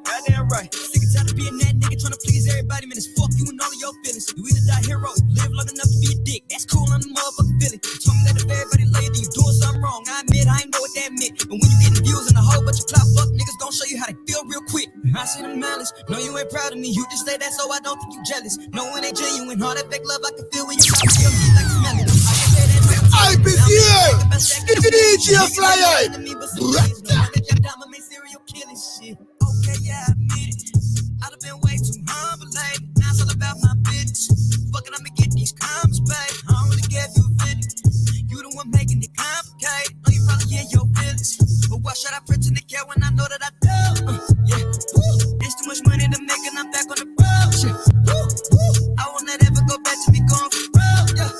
Goddamn right. Sick and tired of being that nigga trying to please everybody, man. It's fuck you and all of your feelings. You either die hero, you live long enough to be a dick. That's cool on the motherfucking feeling. You told me that if everybody lay then you doing something wrong. I admit I ain't know what that meant. But when you getting views and a whole bunch of clout, fuck niggas gon' show you how they feel real quick. I see the malice. No, you ain't proud of me. You just say that so I don't think you jealous. No one ain't genuine. All that fake love I can feel when you try to feel me like smell it. I can say that. I be here. DJ Fly. Okay, yeah, I admit it. I've been way too humble lately. Now it's all about my business. Fuck it, I'ma get these comments, babe. I don't really care if you fit it. You the one making it complicated. Oh, you probably in your feelings. But why should I pretend to care when I know that I do? Yeah, it's too much money to make and I'm back on the road. Shit. I will not ever go back to me going for broke. Yeah.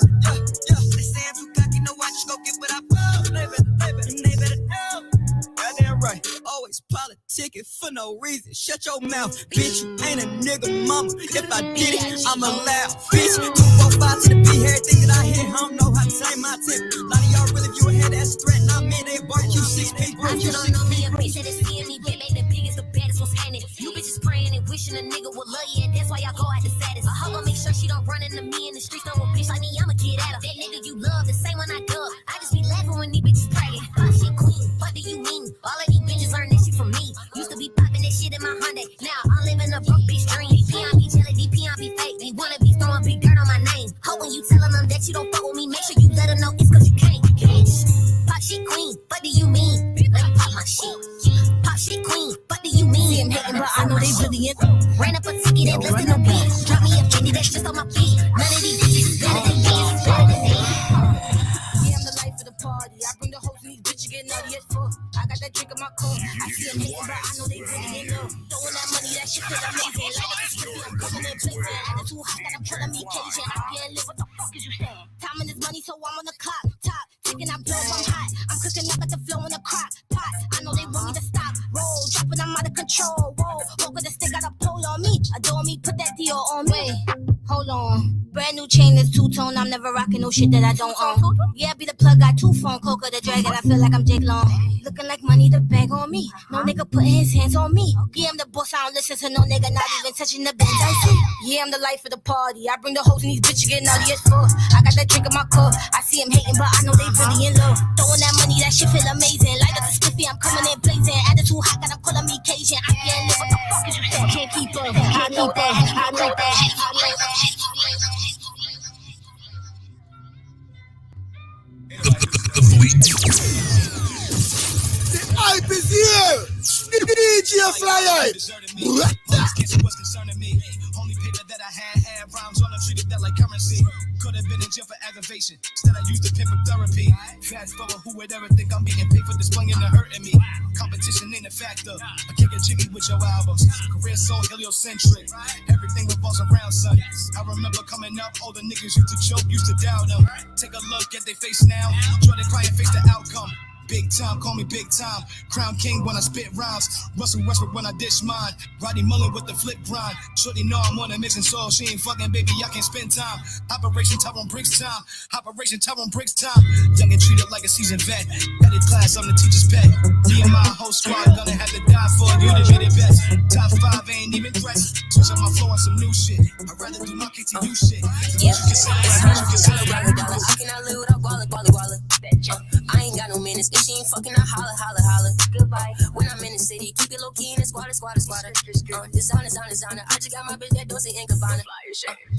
They say I'm too cocky, no, I just go get what I bought. And they better know. Goddamn right. Always politicking for no reason. Shut your mouth, bitch. You ain't a nigga mama. If I did it, I'm allowed. Bitch, 245 to the beat. Everything that I hear, I don't know how to say my tip. A lot of y'all really view a head as a threat. Not me, they barbecue 6 people. You don't know me, a bitch that is seeing me. Baby, the biggest, the baddest was handed. You bitches praying and wishing a nigga would love you, and that's why y'all go out the saddest. I hope I make sure she don't run into me in the streets. No more bitch like me, I'ma get at her. That nigga you love, the same one I dug. I just be laughing when these bitches bragging. Oh, shit queen, what do you mean? All of these bitches learn that shit from me. Used to be popping that shit in my Hyundai. Now I'm living a broke bitch dream. DP, be chillin', DP, be fake. They wanna be throwing big dirt on my name. Hope when you tellin' them that you don't fuck with me, make sure you let them know it's cause you can't. Bitch, pop shit queen, what do you mean? Let me pop my shit. Pop shit queen, what do you mean? See him hating, but I know they really in. Ran up a ticket and left in no beat. Drop me a penny, that's just on my feet. None of these bitches is better than me. Yeah, I'm the life of the party. I bring the hoes and these bitches get naughty as fuck. I got that drink in my cup. I see them hating, but I know they really in love. Throwing that money, that shit feel amazing. Like a sticky, I'm coming in blazing. Attitude hot, that I'm pulling me Cajun. I can't live, what the fuck is you saying? Time is money, so I'm on the clock. Top, ticking, I blow, I'm hot. I'm cooking up at the flow in the crock pot. I know they want me to stop. Roll, dropping, I'm out of control. Whoa, walk with a stick, got a pole on me. Adore me, put that deal on me. Hold on. Brand new chain that's two-tone. I'm never rocking no shit that I don't own. Yeah, I be the plug, got 2 phone. Coca the dragon, I feel like I'm Jake Long. Looking like money, the bag on me. No nigga putting his hands on me. Yeah, I'm the boss, I don't listen to no nigga, not even touching the bench. I see. Yeah, I'm the life of the party. I bring the hoes and these bitches get naughty as fuck. I got that drink in my cup. I see them hating, but I know they really in love. Throwing that money, that shit feel amazing. Like a stiffy, I'm coming in blazing. Attitude hot, got them calling me Cajun. I can't live, what the fuck is you saying? Can't keep up. I know that. I know that. I know that. The hype is here. DJ Fly. What's concerning me? Only paper that I had rhymes on. I treated that like currency. Could have been in jail for aggravation. Instead, I used the pen for therapy. Fast forward, who would ever think I'm getting paid for displaying and hurting me? Competition ain't a factor. I can't get jiggy with your albums. Career so heliocentric. Everything revolves around, son. I remember coming up, all the niggas used to joke, used to doubt them. Take a look at their face now. Try to cry and face the outcome. Big time, call me big time. Crown King when I spit rhymes. Russell Westbrook when I dish mine. Roddy Mullen with the flip grind. Shorty know I'm on a mission, so she ain't fucking, baby, I can't spend time. Operation Tyrone Briggs time. Operation Tyrone Briggs time. Young and treated like a seasoned vet. Headed class, I'm the teacher's pet. Me and my whole squad gonna have to die for you to be the best. Top 5 ain't even threats. Switch up my flow on some new shit. I'd rather do my KTU shit. Yeah, I cannot live without wallet. I ain't got no minutes. If she ain't fucking, I holla, holla, holla. Goodbye. When I'm in the city, keep it low key in the squatter. Designer. I just got my bitch that Dolce and Gabbana.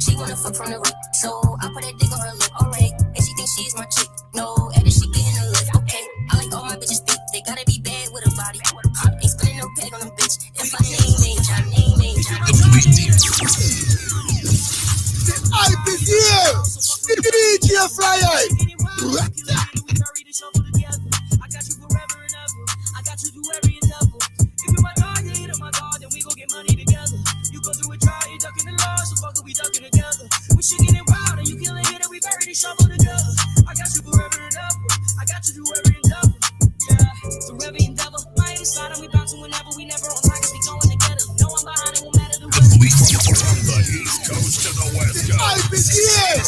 She wanna fuck from the rip, so I put that dick on her lip. Alright, and she thinks she's my chick. No, after she getting a lift. Okay, I like all my bitches thick. They gotta be bad with a body. Ain't spending no peg on them bitch. If my name ain't John. I be here. DJ Fly. I got you forever and ever. I got you through every endeavor. If you're my dog, you hit up my dog, then we gon' get money together. You go through a trial, you ducking the law, so fuck it, we ducking together. We shaking it wild, and you killing it, and we bury the shovel together. I got you forever and ever. I got you through every endeavor. Yeah, through every endeavor. My ain't slide, and we bouncing whenever. We never on time, 'cause we going together. No one behind, it won't matter the weather. From the East Coast to the West Coast. I be here.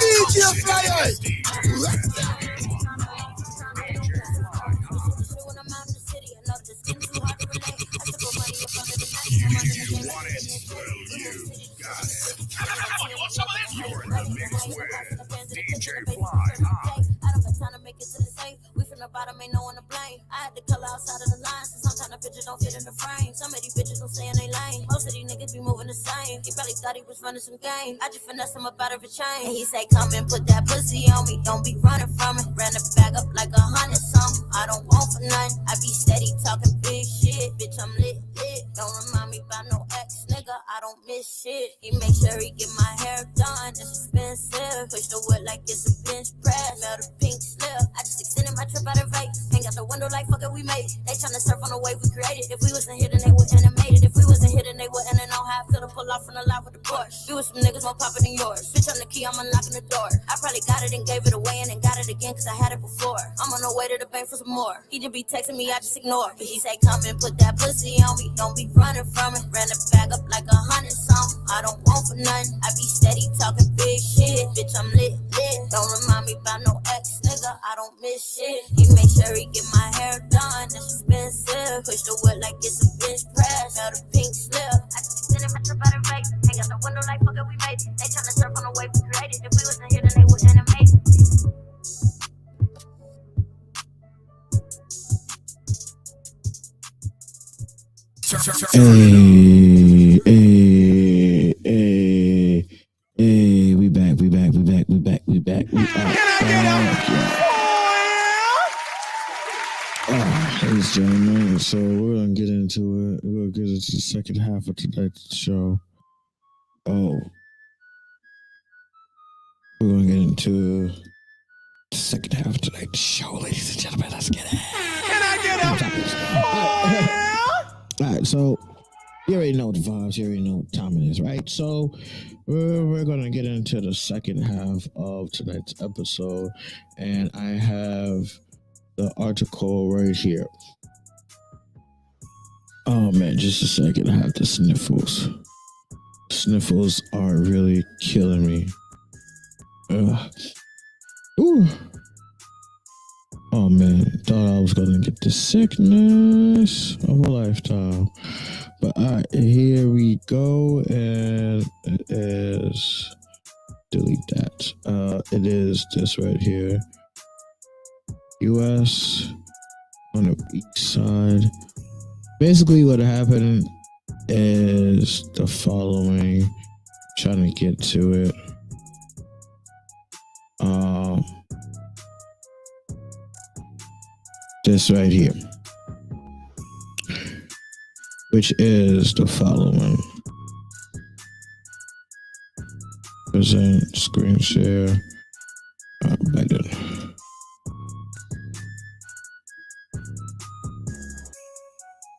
DJ Fly. You want it? Well, you got it. You're in the mix with DJ Fly. We from the bottom, ain't no one to blame. I had to color outside of the lines, so sometimes the pictures don't fit in the frame. Some of these bitches don't stay in their lane. Most of these niggas be moving the same. He probably thought he was running some game. I just finessed him up out of a chain. And he say, come and put that pussy on me. Don't be running from it. Ran the bag up like 100 something. I don't want for nothing. I be steady talking big shit. Bitch, I'm lit. Don't remind me about no ex, nigga. I don't miss shit. He make sure he get my hair done. It's expensive. Push the wood like it's a bench press. Smell the pink slip. I just extended my trip out of Vegas. Hang out the window like fuck it, we made it. They tryna surf on the wave we created. If we wasn't here, then they would animate it. If we wasn't here, then they wouldn't know how I feel to pull off from the lot with the Porsche. You with some niggas more poppin' than yours. Bitch on the key, I'm unlocking the door. I probably got it and gave it away and then got it again 'cause I had it before. I'm on the way to the bank for some more. He just be texting me, I just ignore. But he say, come and put that pussy on me. Don't be running from it. Ran the bag up like 100 something. I don't want for nothing. I be steady talking big shit. Bitch, I'm lit. Don't remind me about no ex, nigga. I don't miss shit. He make sure he get my hair done. It's expensive. Push the wood like it's a bench press. Smell the pink slip. I just extended my trip out of Vegas. Hang out the window like fuck it, we made it. They tryna surf on the wave we created. If we wasn't here, then they would animate it. Hey, we back. Ladies and gentlemen, so we're gonna get into it. We're gonna get into the second half of tonight's show. We're gonna get into the second half of tonight's show, ladies and gentlemen. Let's get it. Can I get up? All right, so you already know the vibes. You already know what time it is, right? So we're gonna get into the second half of tonight's episode, and I have the article right here. Oh man, just a second. I have the sniffles. Sniffles are really killing me. Ooh. Oh man, thought I was gonna get the sickness of a lifetime. But alright, here we go, and it is, delete that. It is this right here. US on the east side. Basically what happened is the following. Trying to get to it. This right here, which is the following. Present screen share. Back then.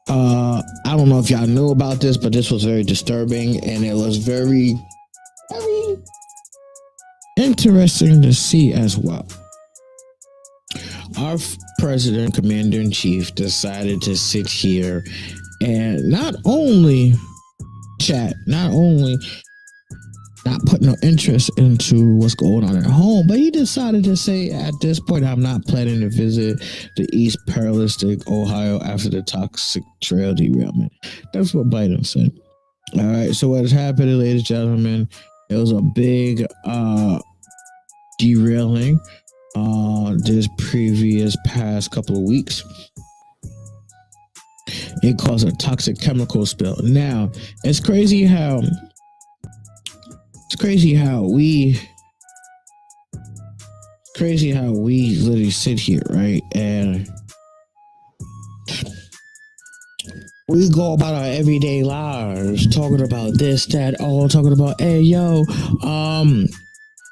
I don't know if y'all knew about this, but this was very disturbing, and it was very, very interesting to see as well. Our president, commander-in-chief, decided to sit here and not only not put no interest into what's going on at home, but he decided to say, at this point, I'm not planning to visit the East Paralystic, Ohio after the toxic trail derailment. That's what Biden said. All right, so what has happened, ladies and gentlemen, it was a big derailing this previous past couple of weeks. It caused a toxic chemical spill. Now, it's crazy how we literally sit here, right? And we go about our everyday lives talking about this, that, all talking about, hey, yo,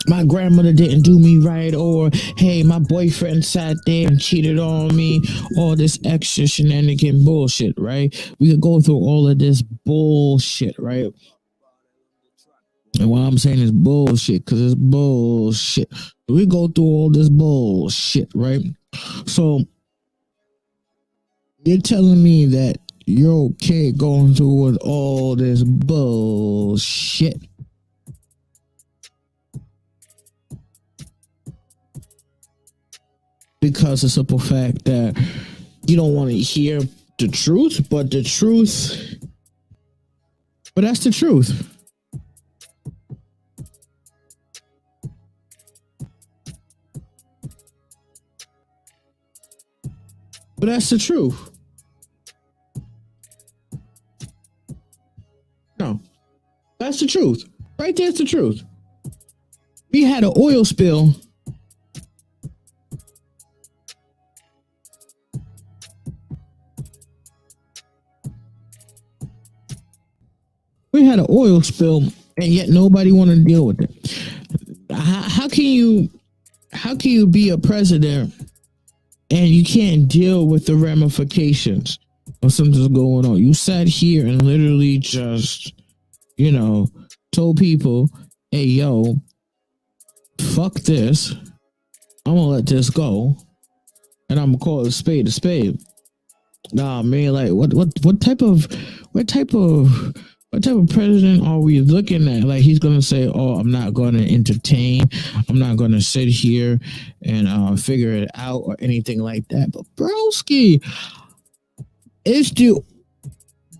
my grandmother didn't do me right, or hey, my boyfriend sat there and cheated on me, all this extra shenanigan bullshit, right? We could go through all of this bullshit, right? And why I'm saying it's bullshit, because it's bullshit. We go through all this bullshit, right? So you're telling me that you're okay going through with all this bullshit? Because the simple fact that you don't want to hear the truth, but that's the truth. But that's the truth. No, that's the truth. Right there's the truth. We had an oil spill. We had an oil spill, and yet nobody wanted to deal with it. How can you be a president and you can't deal with the ramifications of something's going on? You sat here and literally just, told people, hey, yo, fuck this. I'm gonna let this go, and I'm gonna call it a spade a spade. Nah, man, like what type of president are we looking at? Like, he's gonna say, "Oh, I'm not gonna entertain. I'm not gonna sit here and figure it out or anything like that." But broski, it's the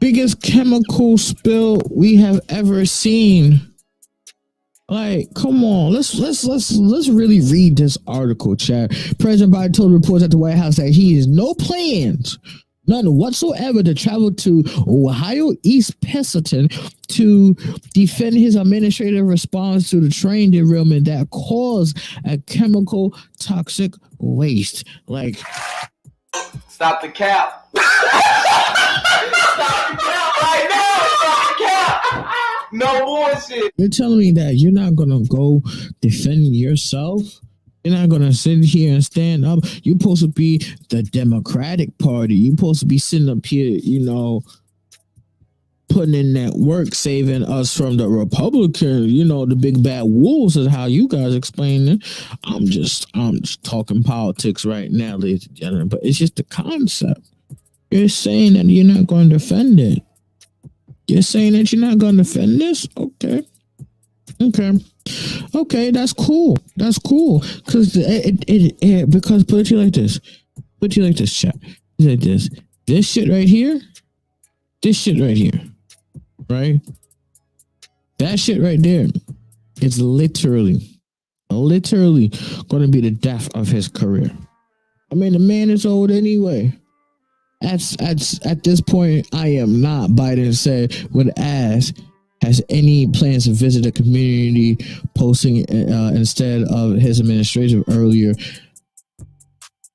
biggest chemical spill we have ever seen. Like, come on, let's really read this article, chat. President Biden told reporters at the White House that he has no plans, none whatsoever, to travel to Ohio East Pleasanton to defend his administrative response to the train derailment that caused a chemical toxic waste. Like, stop the cap. Stop the cap right now. Stop the cap. No bullshit. You're telling me that you're not gonna go defend yourself? You're not gonna sit here and stand up? You're supposed to be the Democratic Party. You're supposed to be sitting up here, putting in that work, saving us from the Republicans, the big bad wolves is how you guys explain it. I'm just talking politics right now, ladies and gentlemen, but it's just the concept. You're saying that you're not going to defend it. You're saying that you're not going to defend this? Okay, that's cool. That's cool. Because because put it to you like this. Chat. Like this. This shit right here. Right? That shit right there. It's literally going to be the death of his career. I mean, the man is old anyway. At this point, I am not. Biden said when asked, has any plans to visit the community, posting instead of his administration earlier.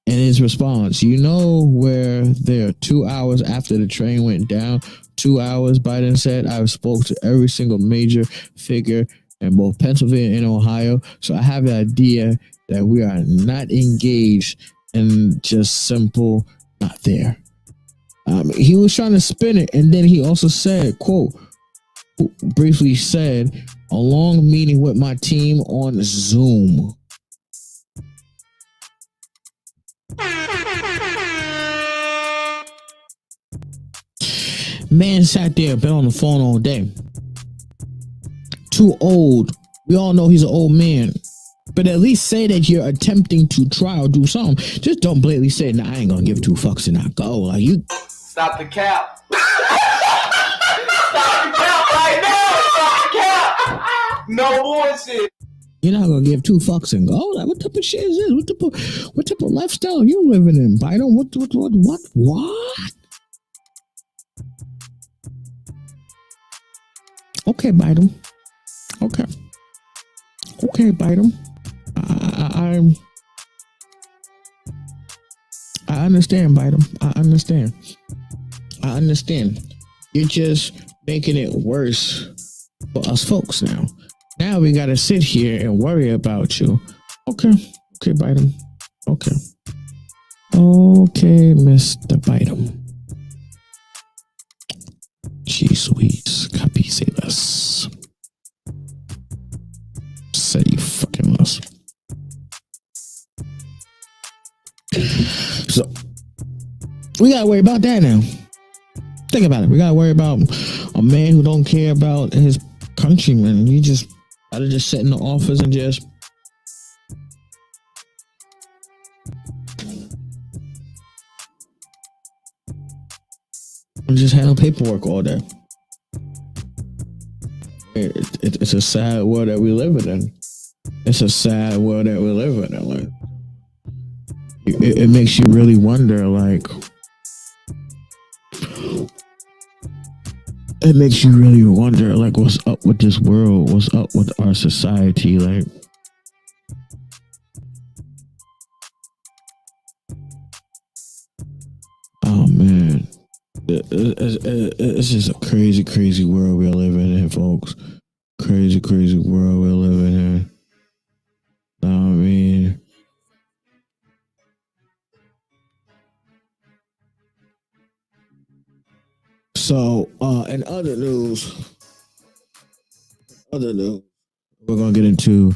In his response, where there 2 hours after the train went down, 2 hours, Biden said, I've spoke to every single major figure in both Pennsylvania and Ohio. So I have the idea that we are not engaged in just simple not there. He was trying to spin it, and then he also said, quote, briefly said, a long meeting with my team on Zoom. Man sat there, been on the phone all day. Too old. We all know he's an old man. But at least say that you're attempting to try or do something. Just don't blatantly say, nah, I ain't gonna give 2 fucks and not go. Like, you. Stop the cap. Stop the cap right now. Stop the cap. No bullshit. You're not gonna give two fucks and go, like, what type of shit is this? What type of lifestyle are you living in, Biden? What? Okay, Biden. Okay, Biden. I understand, Biden. I understand. You're just making it worse for us folks now. Now we gotta sit here and worry about you. Okay, Biden. Okay, Mr. Biden. G sweets, copy, say less. Say fucking less. So we gotta worry about that now. Think about it. We gotta worry about a man who don't care about his countrymen. You just gotta just sit in the office and just handle paperwork all day. It's a sad world that we live in. It's a sad world that we live in. Like, it makes you really wonder, like, what's up with this world? What's up with our society? Like, oh man, it's just a crazy world we're living in, folks. Crazy world we're living in. I mean, so in other news, we're gonna get into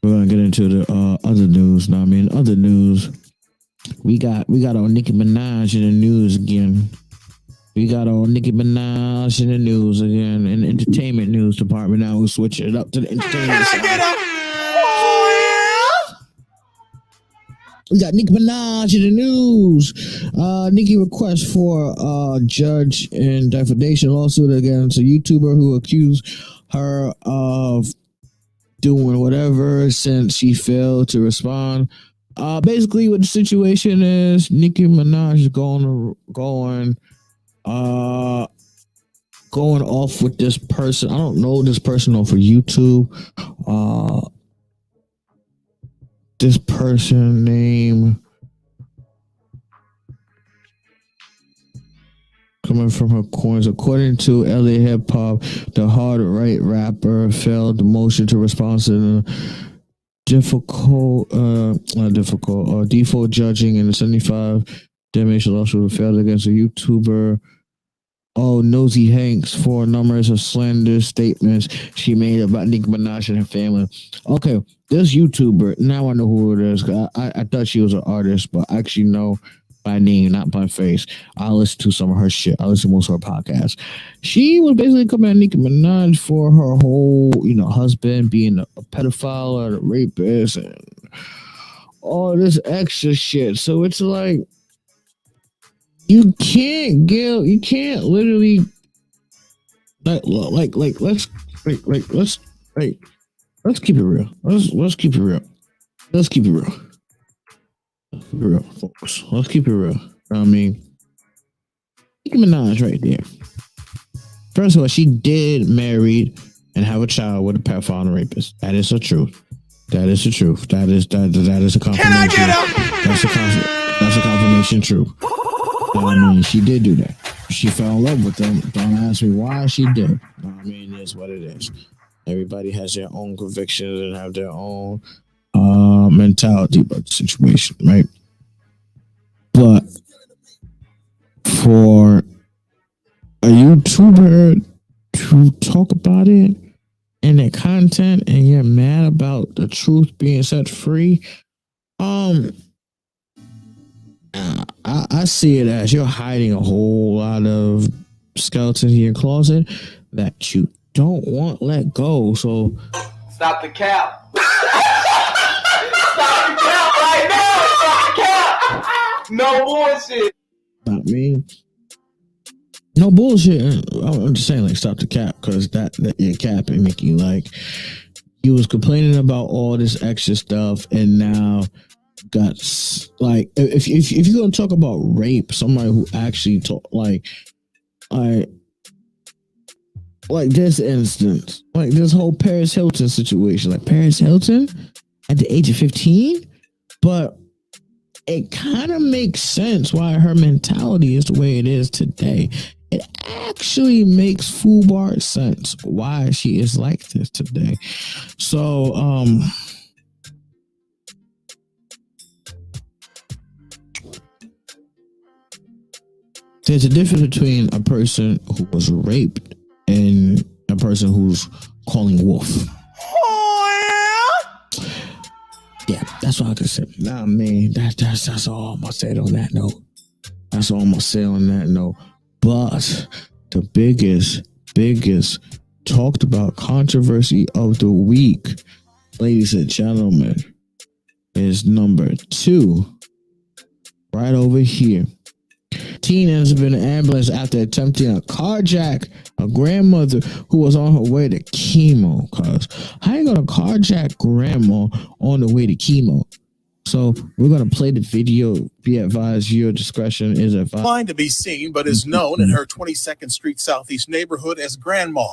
the other news. Now, I mean, other news, we got our Nicki Minaj in the news again. In the entertainment news department. Now we'll switch it up to the entertainment side. We got Nicki Minaj in the news. Nicki requests for judge in defamation lawsuit against a YouTuber who accused her of doing whatever since she failed to respond. Basically, what the situation is, Nicki Minaj is going off with this person. I don't know this person off of YouTube. This person name coming from her coins. According to LA Hip Hop, the hard right rapper failed the motion to respond to the default judging in the 75 defamation lawsuit failed against a YouTuber. Nosy Hanks for numerous of slanderous statements she made about Nicki Minaj and her family. Okay, this YouTuber, now I know who it is. I thought she was an artist, but I actually know by name, not by face. I listen to some of her shit. I listen to most of her podcasts. She was basically coming at Nicki Minaj for her whole, husband being a pedophile or a rapist and all this extra shit. So it's like, you can't literally let's keep it real. Let's keep it real. Let's keep it real, folks. Let's keep it real. I mean, Nicki Minaj right there. First of all, she did marry and have a child with a pedophile and a rapist. That is the truth. That is the truth. That is a confirmation. Can I get up? That's a confirmation truth. I mean, she did do that. She fell in love with them. Don't ask me why she did. I mean, it's what it is. Everybody has their own convictions and have their own mentality about the situation, right? But for a YouTuber to talk about it in their content and you're mad about the truth being set free, I see it as you're hiding a whole lot of skeletons in your closet that you don't want let go. So stop the cap. Stop the cap right now. Stop the cap. No bullshit. Not me. No bullshit. I'm just saying, like, stop the cap, because that your cap and make you like he was complaining about all this extra stuff, and now got like if you're gonna talk about rape, somebody who actually like this instance, like this whole Paris Hilton situation, like Paris Hilton at the age of 15, but it kind of makes sense why her mentality is the way it is today. It actually makes full-bar sense why she is like this today. So, there's a difference between a person who was raped and a person who's calling wolf. Yeah, that's what I can say. Nah, man, that's all I'm gonna say on that note. That's all I'm gonna say on that note. But the biggest talked about controversy of the week, ladies and gentlemen, is number 2. Right over here. Teen ends up in an ambulance after attempting a carjack a grandmother who was on her way to chemo. Cause how you gonna carjack grandma on the way to chemo? So we're gonna play the video. Be advised, your discretion is advised. Line to be seen, but is known in her 22nd Street Southeast neighborhood as Grandma.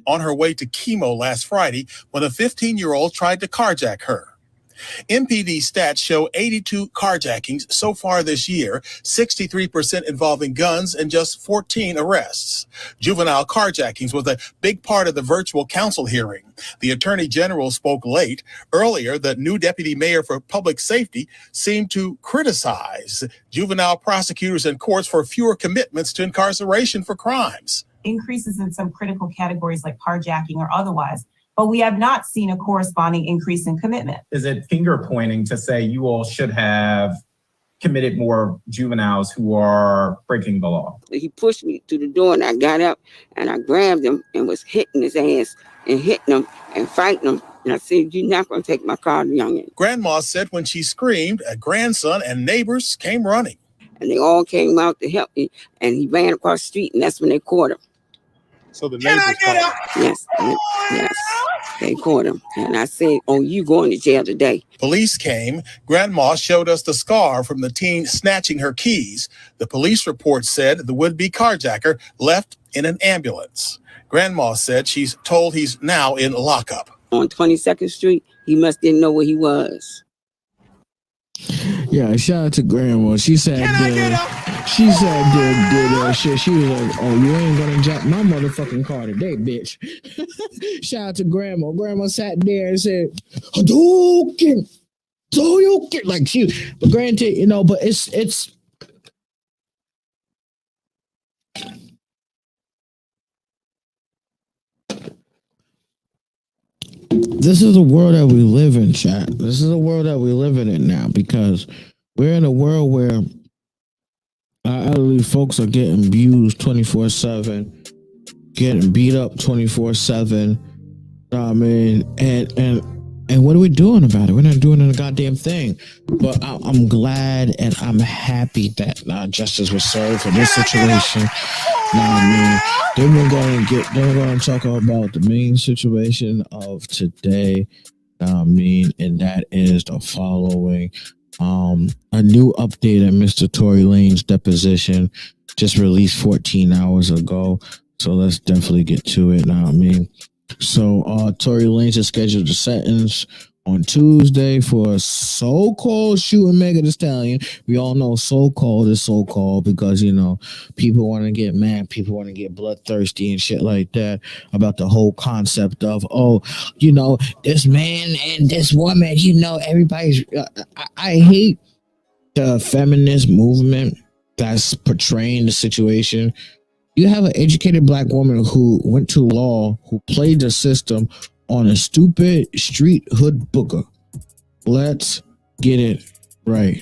On her way to chemo last Friday when a 15-year-old tried to carjack her. MPD stats show 82 carjackings so far this year, 63% involving guns and just 14 arrests. Juvenile carjackings was a big part of the virtual council hearing. The Attorney General spoke late. Earlier, the new Deputy Mayor for Public Safety seemed to criticize juvenile prosecutors and courts for fewer commitments to incarceration for crimes. Increases in some critical categories like carjacking or otherwise, but we have not seen a corresponding increase in commitment. Is it finger pointing to say you all should have committed more juveniles who are breaking the law? He pushed me to the door and I got up and I grabbed him and was hitting his ass and hitting him and fighting him. And I said, "You're not going to take my car, youngin." Grandma said when she screamed, a grandson and neighbors came running. And they all came out to help me, and he ran across the street, and that's when they caught him. So the neighbors caught him. Yes, they caught him. And I said, "Oh, you going to jail today." Police came. Grandma showed us the scar from the teen snatching her keys. The police report said the would-be carjacker left in an ambulance. Grandma said she's told he's now in lockup. On 22nd Street, he must didn't know where he was. Yeah, shout out to Grandma. She said, she said, did shit. She was like, "Oh, you ain't gonna jack my motherfucking car today, bitch." Shout out to Grandma. Grandma sat there and said, "Hadouken, Hadouken," like she. But granted, you know, but it's. This is the world that we live in, chat. This is the world that we live in it now, because we're in a world where our elderly folks are getting abused 24/7, getting beat up 24/7. I mean, and what are we doing about it? We're not doing a goddamn thing. But I'm glad and I'm happy that justice was served in this situation. I mean, then we're going to talk about the main situation of today. I mean, and that is the following. A new update on Mr. Tory Lanez's deposition just released 14 hours ago. So let's definitely get to it. Now, I mean, so Tory Lanez is scheduled to sentence on Tuesday for a so-called shooting Megan Thee Stallion. We all know so-called is so-called because, you know, people want to get mad, people want to get bloodthirsty and shit like that about the whole concept of, oh, you know, this man and this woman, you know, everybody's... I hate the feminist movement that's portraying the situation. You have an educated black woman who went to law, who played the system on a stupid street hood booker. Let's get it right.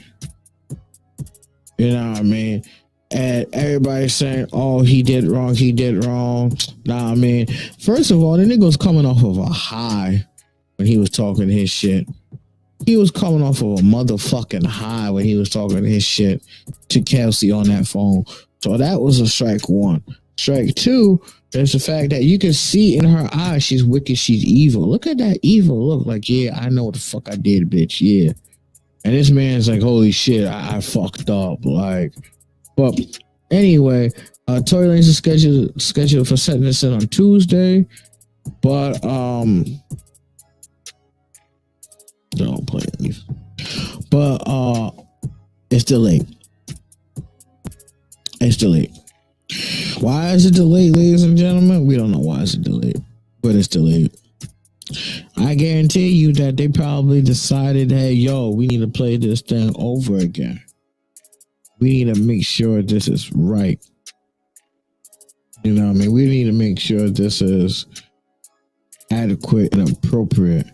You know what I mean? And everybody's saying, "Oh, he did wrong, he did wrong." Nah, I mean, first of all, the nigga was coming off of a high when he was talking his shit. He was coming off of a motherfucking high when he was talking his shit to Kelsey on that phone. So that was a strike one. Strike two, It's the fact that you can see in her eyes she's wicked, she's evil. Look at that evil look. Like, yeah, I know what the fuck I did, bitch. Yeah. And this man's like, holy shit, I fucked up. Like, but anyway, Tory Lanez is scheduled for sentencing on Tuesday. But don't play it. But it's delayed. It's delayed. Why is it delayed, ladies and gentlemen? We don't know why it's delayed, but it's delayed. I guarantee you that they probably decided, hey, yo, we need to play this thing over again. We need to make sure this is right. You know what I mean? We need to make sure this is adequate and appropriate,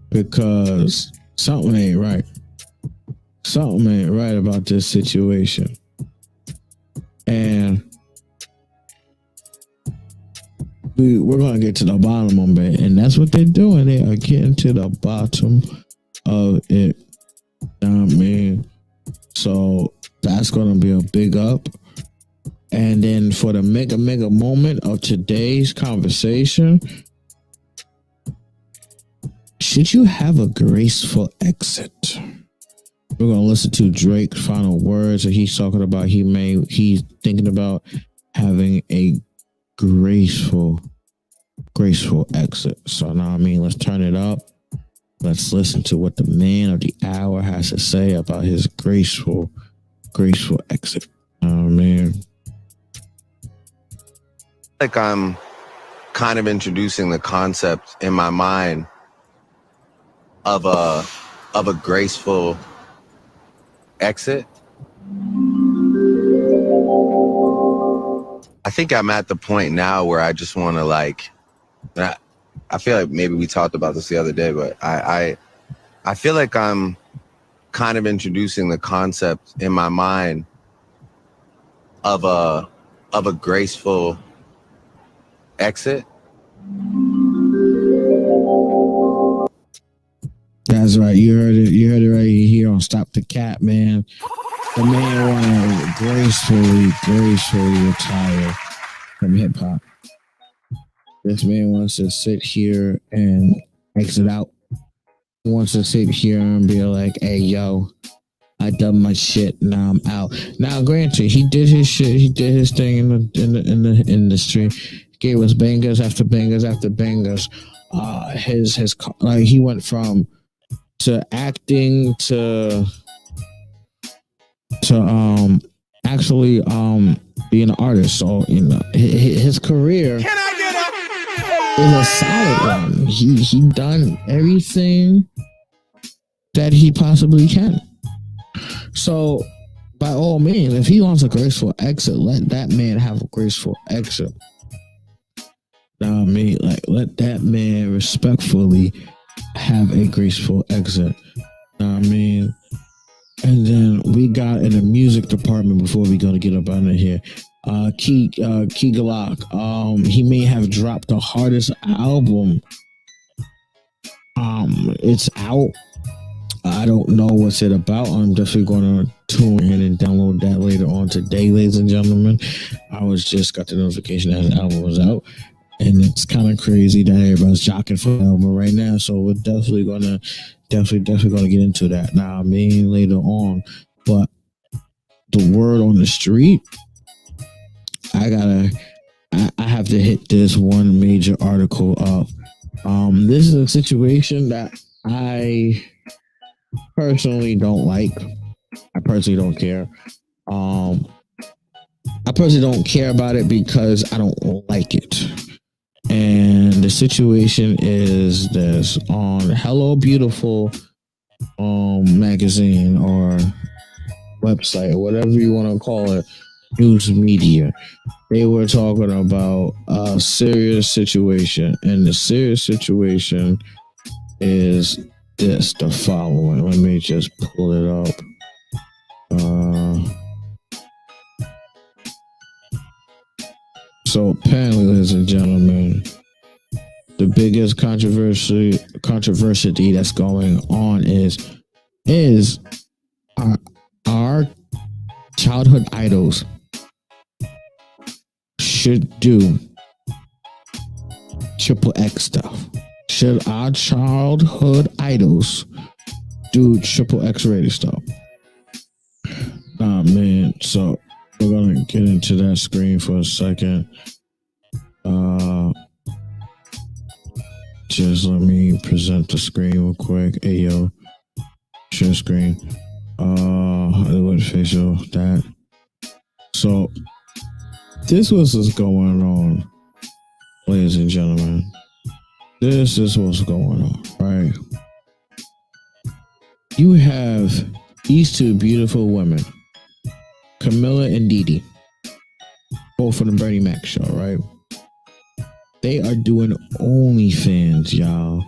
because something ain't right. Something ain't right about this situation. And we're going to get to the bottom of it. And that's what they're doing. They are getting to the bottom of it. You know what I mean? So that's going to be a big up. And then for the mega moment of today's conversation, should you have a graceful exit? We're going to listen to Drake's final words that he's talking about. He's thinking about having a graceful exit. So now, I mean, let's turn it up. Let's listen to what the man of the hour has to say about his graceful exit. Oh, man. Like I'm kind of introducing the concept in my mind of a graceful exit. I think I'm at the point now where I just want to, like, I feel like maybe we talked about this the other day, but I feel like I'm kind of introducing the concept in my mind of a graceful exit. That's right. You heard it right here on Stop the Cap, man. The man want to gracefully retire from hip hop. This man wants to sit here and exit out. He wants to sit here and be like, hey, yo, I done my shit. Now I'm out. Now, granted, he did his shit. He did his thing in the industry. Gave us bangers after bangers after bangers. He went from acting to actually being an artist. So, you know, his career is a solid one. He done everything that he possibly can. So, by all means, if he wants a graceful exit, let that man have a graceful exit. I mean, like, let that man respectfully have a graceful exit. I mean, and then we got in the music department before we go to get up out of here. Key Glock. He may have dropped the hardest album. It's out. I don't know what's it about. I'm definitely going to tune in and download that later on today, ladies and gentlemen. I got the notification that the album was out. And it's kind of crazy that everybody's jockeying for the album right now. So we're definitely gonna get into that. Now, I mean, later on. But the word on the street, I have to hit this one major article up. This is a situation that I personally don't like. I personally don't care. I personally don't care about it because I don't like it. And the situation is this: on Hello Beautiful magazine or website or whatever you want to call it, news media, they were talking about a serious situation, and the serious situation is the following. Let me just pull it up. So apparently, ladies and gentlemen, the biggest controversy that's going on is our childhood idols should do Triple X stuff? Should our childhood idols do Triple X rated stuff? Nah, man. So we're gonna get into that screen for a second. Just let me present the screen real quick. Hey yo, share screen. Hollywood facial that. So this was what's going on, ladies and gentlemen. This is what's going on, right? You have these two beautiful women, Camilla and Didi, both from the Bernie Mac show, right? They are doing OnlyFans, y'all.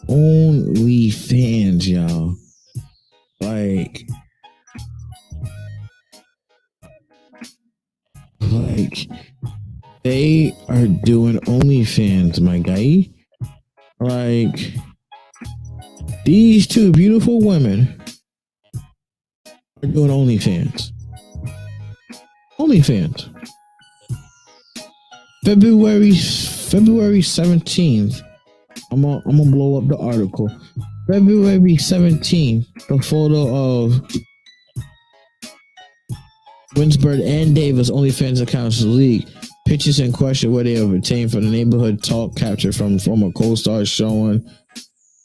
OnlyFans, y'all. Like they are doing OnlyFans, my guy. Like these two beautiful women are doing OnlyFans. OnlyFans. February 17th. I'm gonna blow up the article. February 17th, the photo of Winsberg and Davis OnlyFans accounts leaked. Pictures in question where they were obtained from the neighborhood talk captured from former co-stars showing.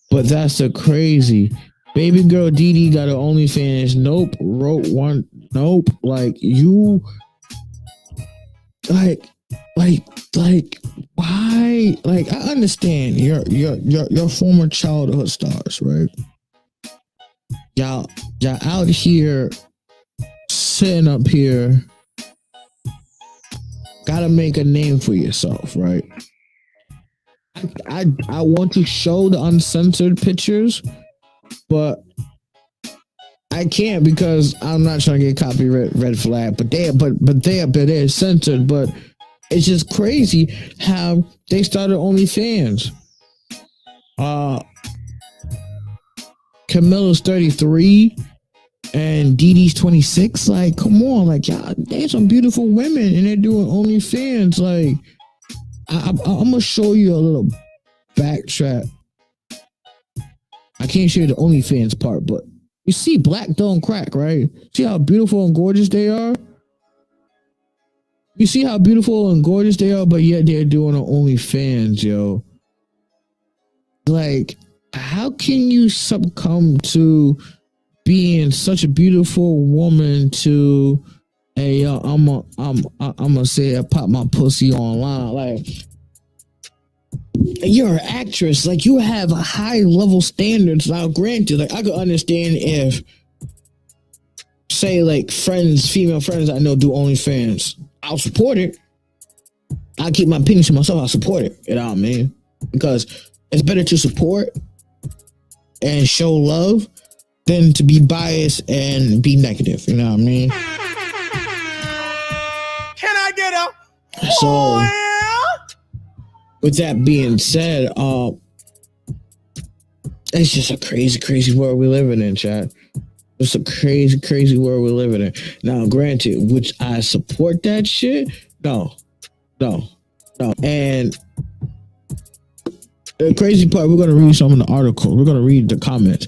But that's the crazy. Baby girl Didi got her OnlyFans. Nope. Wrote one. Nope. Like you. Like why? Like I understand your former childhood stars, right? Y'all out here sitting up here. Gotta make a name for yourself, right? I want to show the uncensored pictures, but I can't because I'm not trying to get copyright red flag. But they're censored. But it's just crazy how they started OnlyFans. Camilla's 33 and Didi's 26. Like, come on, like y'all, there's some beautiful women and they're doing OnlyFans. Like, I'm gonna show you a little backtrack. I can't show you the OnlyFans part, but you see black don't crack, right? See how beautiful and gorgeous they are? You see how beautiful and gorgeous they are, but yet they're doing an OnlyFans, yo. Like, how can you succumb to being such a beautiful woman to hey yo, I'm gonna say I pop my pussy online? Like, you're an actress, like you have a high level standards. Now, granted, like I could understand if, say, like female friends I know do OnlyFans. I'll support it. I'll keep my opinion to myself. I'll support it. You know what I mean? Because it's better to support and show love than to be biased and be negative. You know what I mean? Can I get a so? With that being said, it's just a crazy, crazy world we're living in, chat. It's a crazy, crazy world we're living in. Now, granted, which I support that shit? No. And the crazy part, we're going to read some of the article. We're going to read the comments.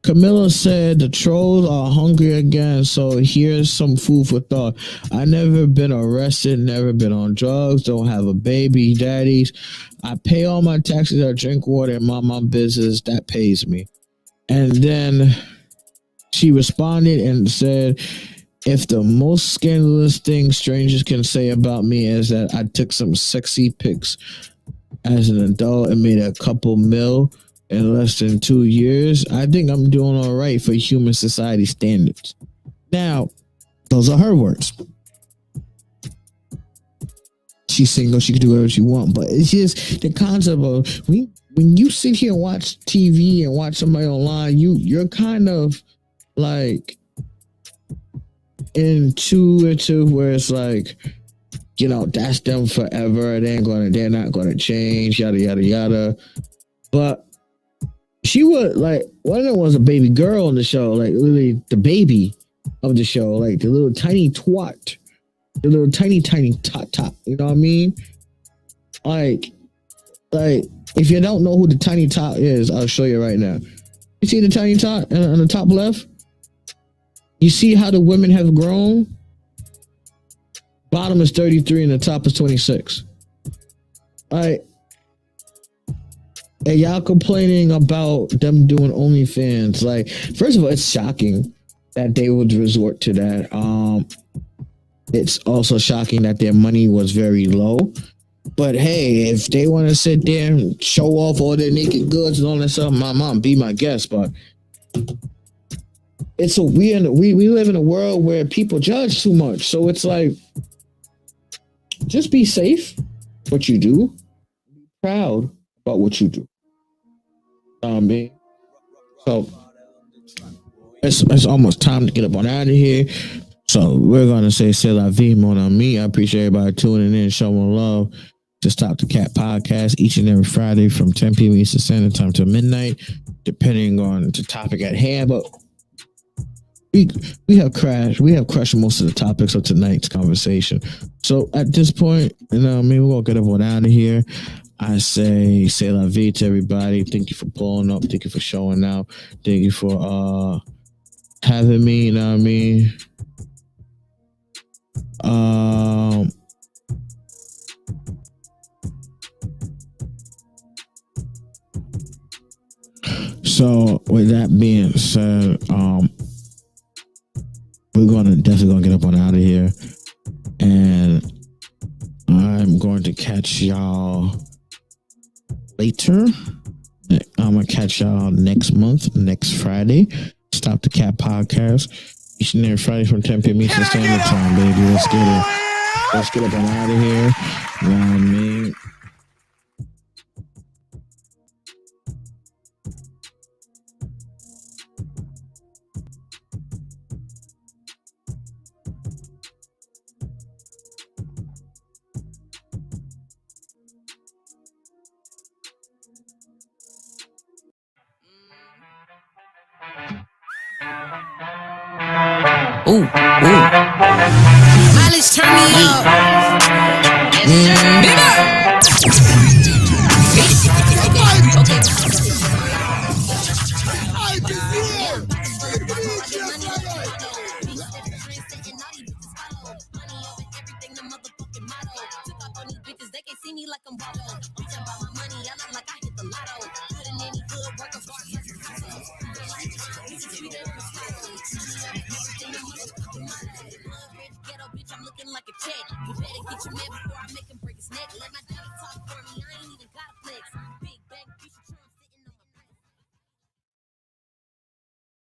Camilla said the trolls are hungry again, so here's some food for thought. I never been arrested, never been on drugs, don't have a baby daddies. I pay all my taxes, I drink water, and mind my business. That pays me. And then she responded and said, if the most scandalous thing strangers can say about me is that I took some sexy pics as an adult and made a couple mil in less than 2 years, I think I'm doing all right for human society standards. Now, those are her words. She's single, she can do whatever she wants, but it's just the concept of when you sit here and watch TV and watch somebody online, you're kind of like intuitive where it's like, you know, that's them forever. They're not gonna change, yada yada yada. But she was like, one of them was a baby girl on the show, like literally the baby of the show, like the little tiny twat, the little tiny tot. You know what I mean? Like, if you don't know who the tiny tot is, I'll show you right now. You see the tiny tot on the top left? You see how the women have grown? Bottom is 33 and the top is 26. Alright. And y'all complaining about them doing OnlyFans. Like, first of all, it's shocking that they would resort to that. It's also shocking that their money was very low. But hey, if they want to sit there and show off all their naked goods and all that stuff, my mom, be my guest. But it's we live in a world where people judge too much. So it's like, just be safe what you do. Be proud about what you do. So it's almost time to get up on out of here. So we're gonna say c'est la vie, mon ami. I appreciate everybody tuning in, showing love to Stop the Cap Podcast each and every Friday from 10 p.m. Eastern Standard Time to midnight, depending on the topic at hand. But we have crushed most of the topics of tonight's conversation. So at this point, we're gonna get up on out of here. I say c'est la vie to everybody. Thank you for pulling up. Thank you for showing out. Thank you for having me. You know what I mean? So with that being said, we're definitely gonna get up on out of here, and I'm going to catch y'all later. I'm gonna catch y'all next month, next Friday. Stop the Cap Podcast each and every Friday from 10 p.m. Eastern Standard Time, baby. Let's get it. Let's get up on out of here. You know what I mean? Ooh. Mileage turn me up. They can see me like I'm ballin'. I'm talking about my money, I look like I hit the lotto. Good in any good work of art. Ghetto bitch, I'm looking like a check. You better get your man before I make him break his neck. Let my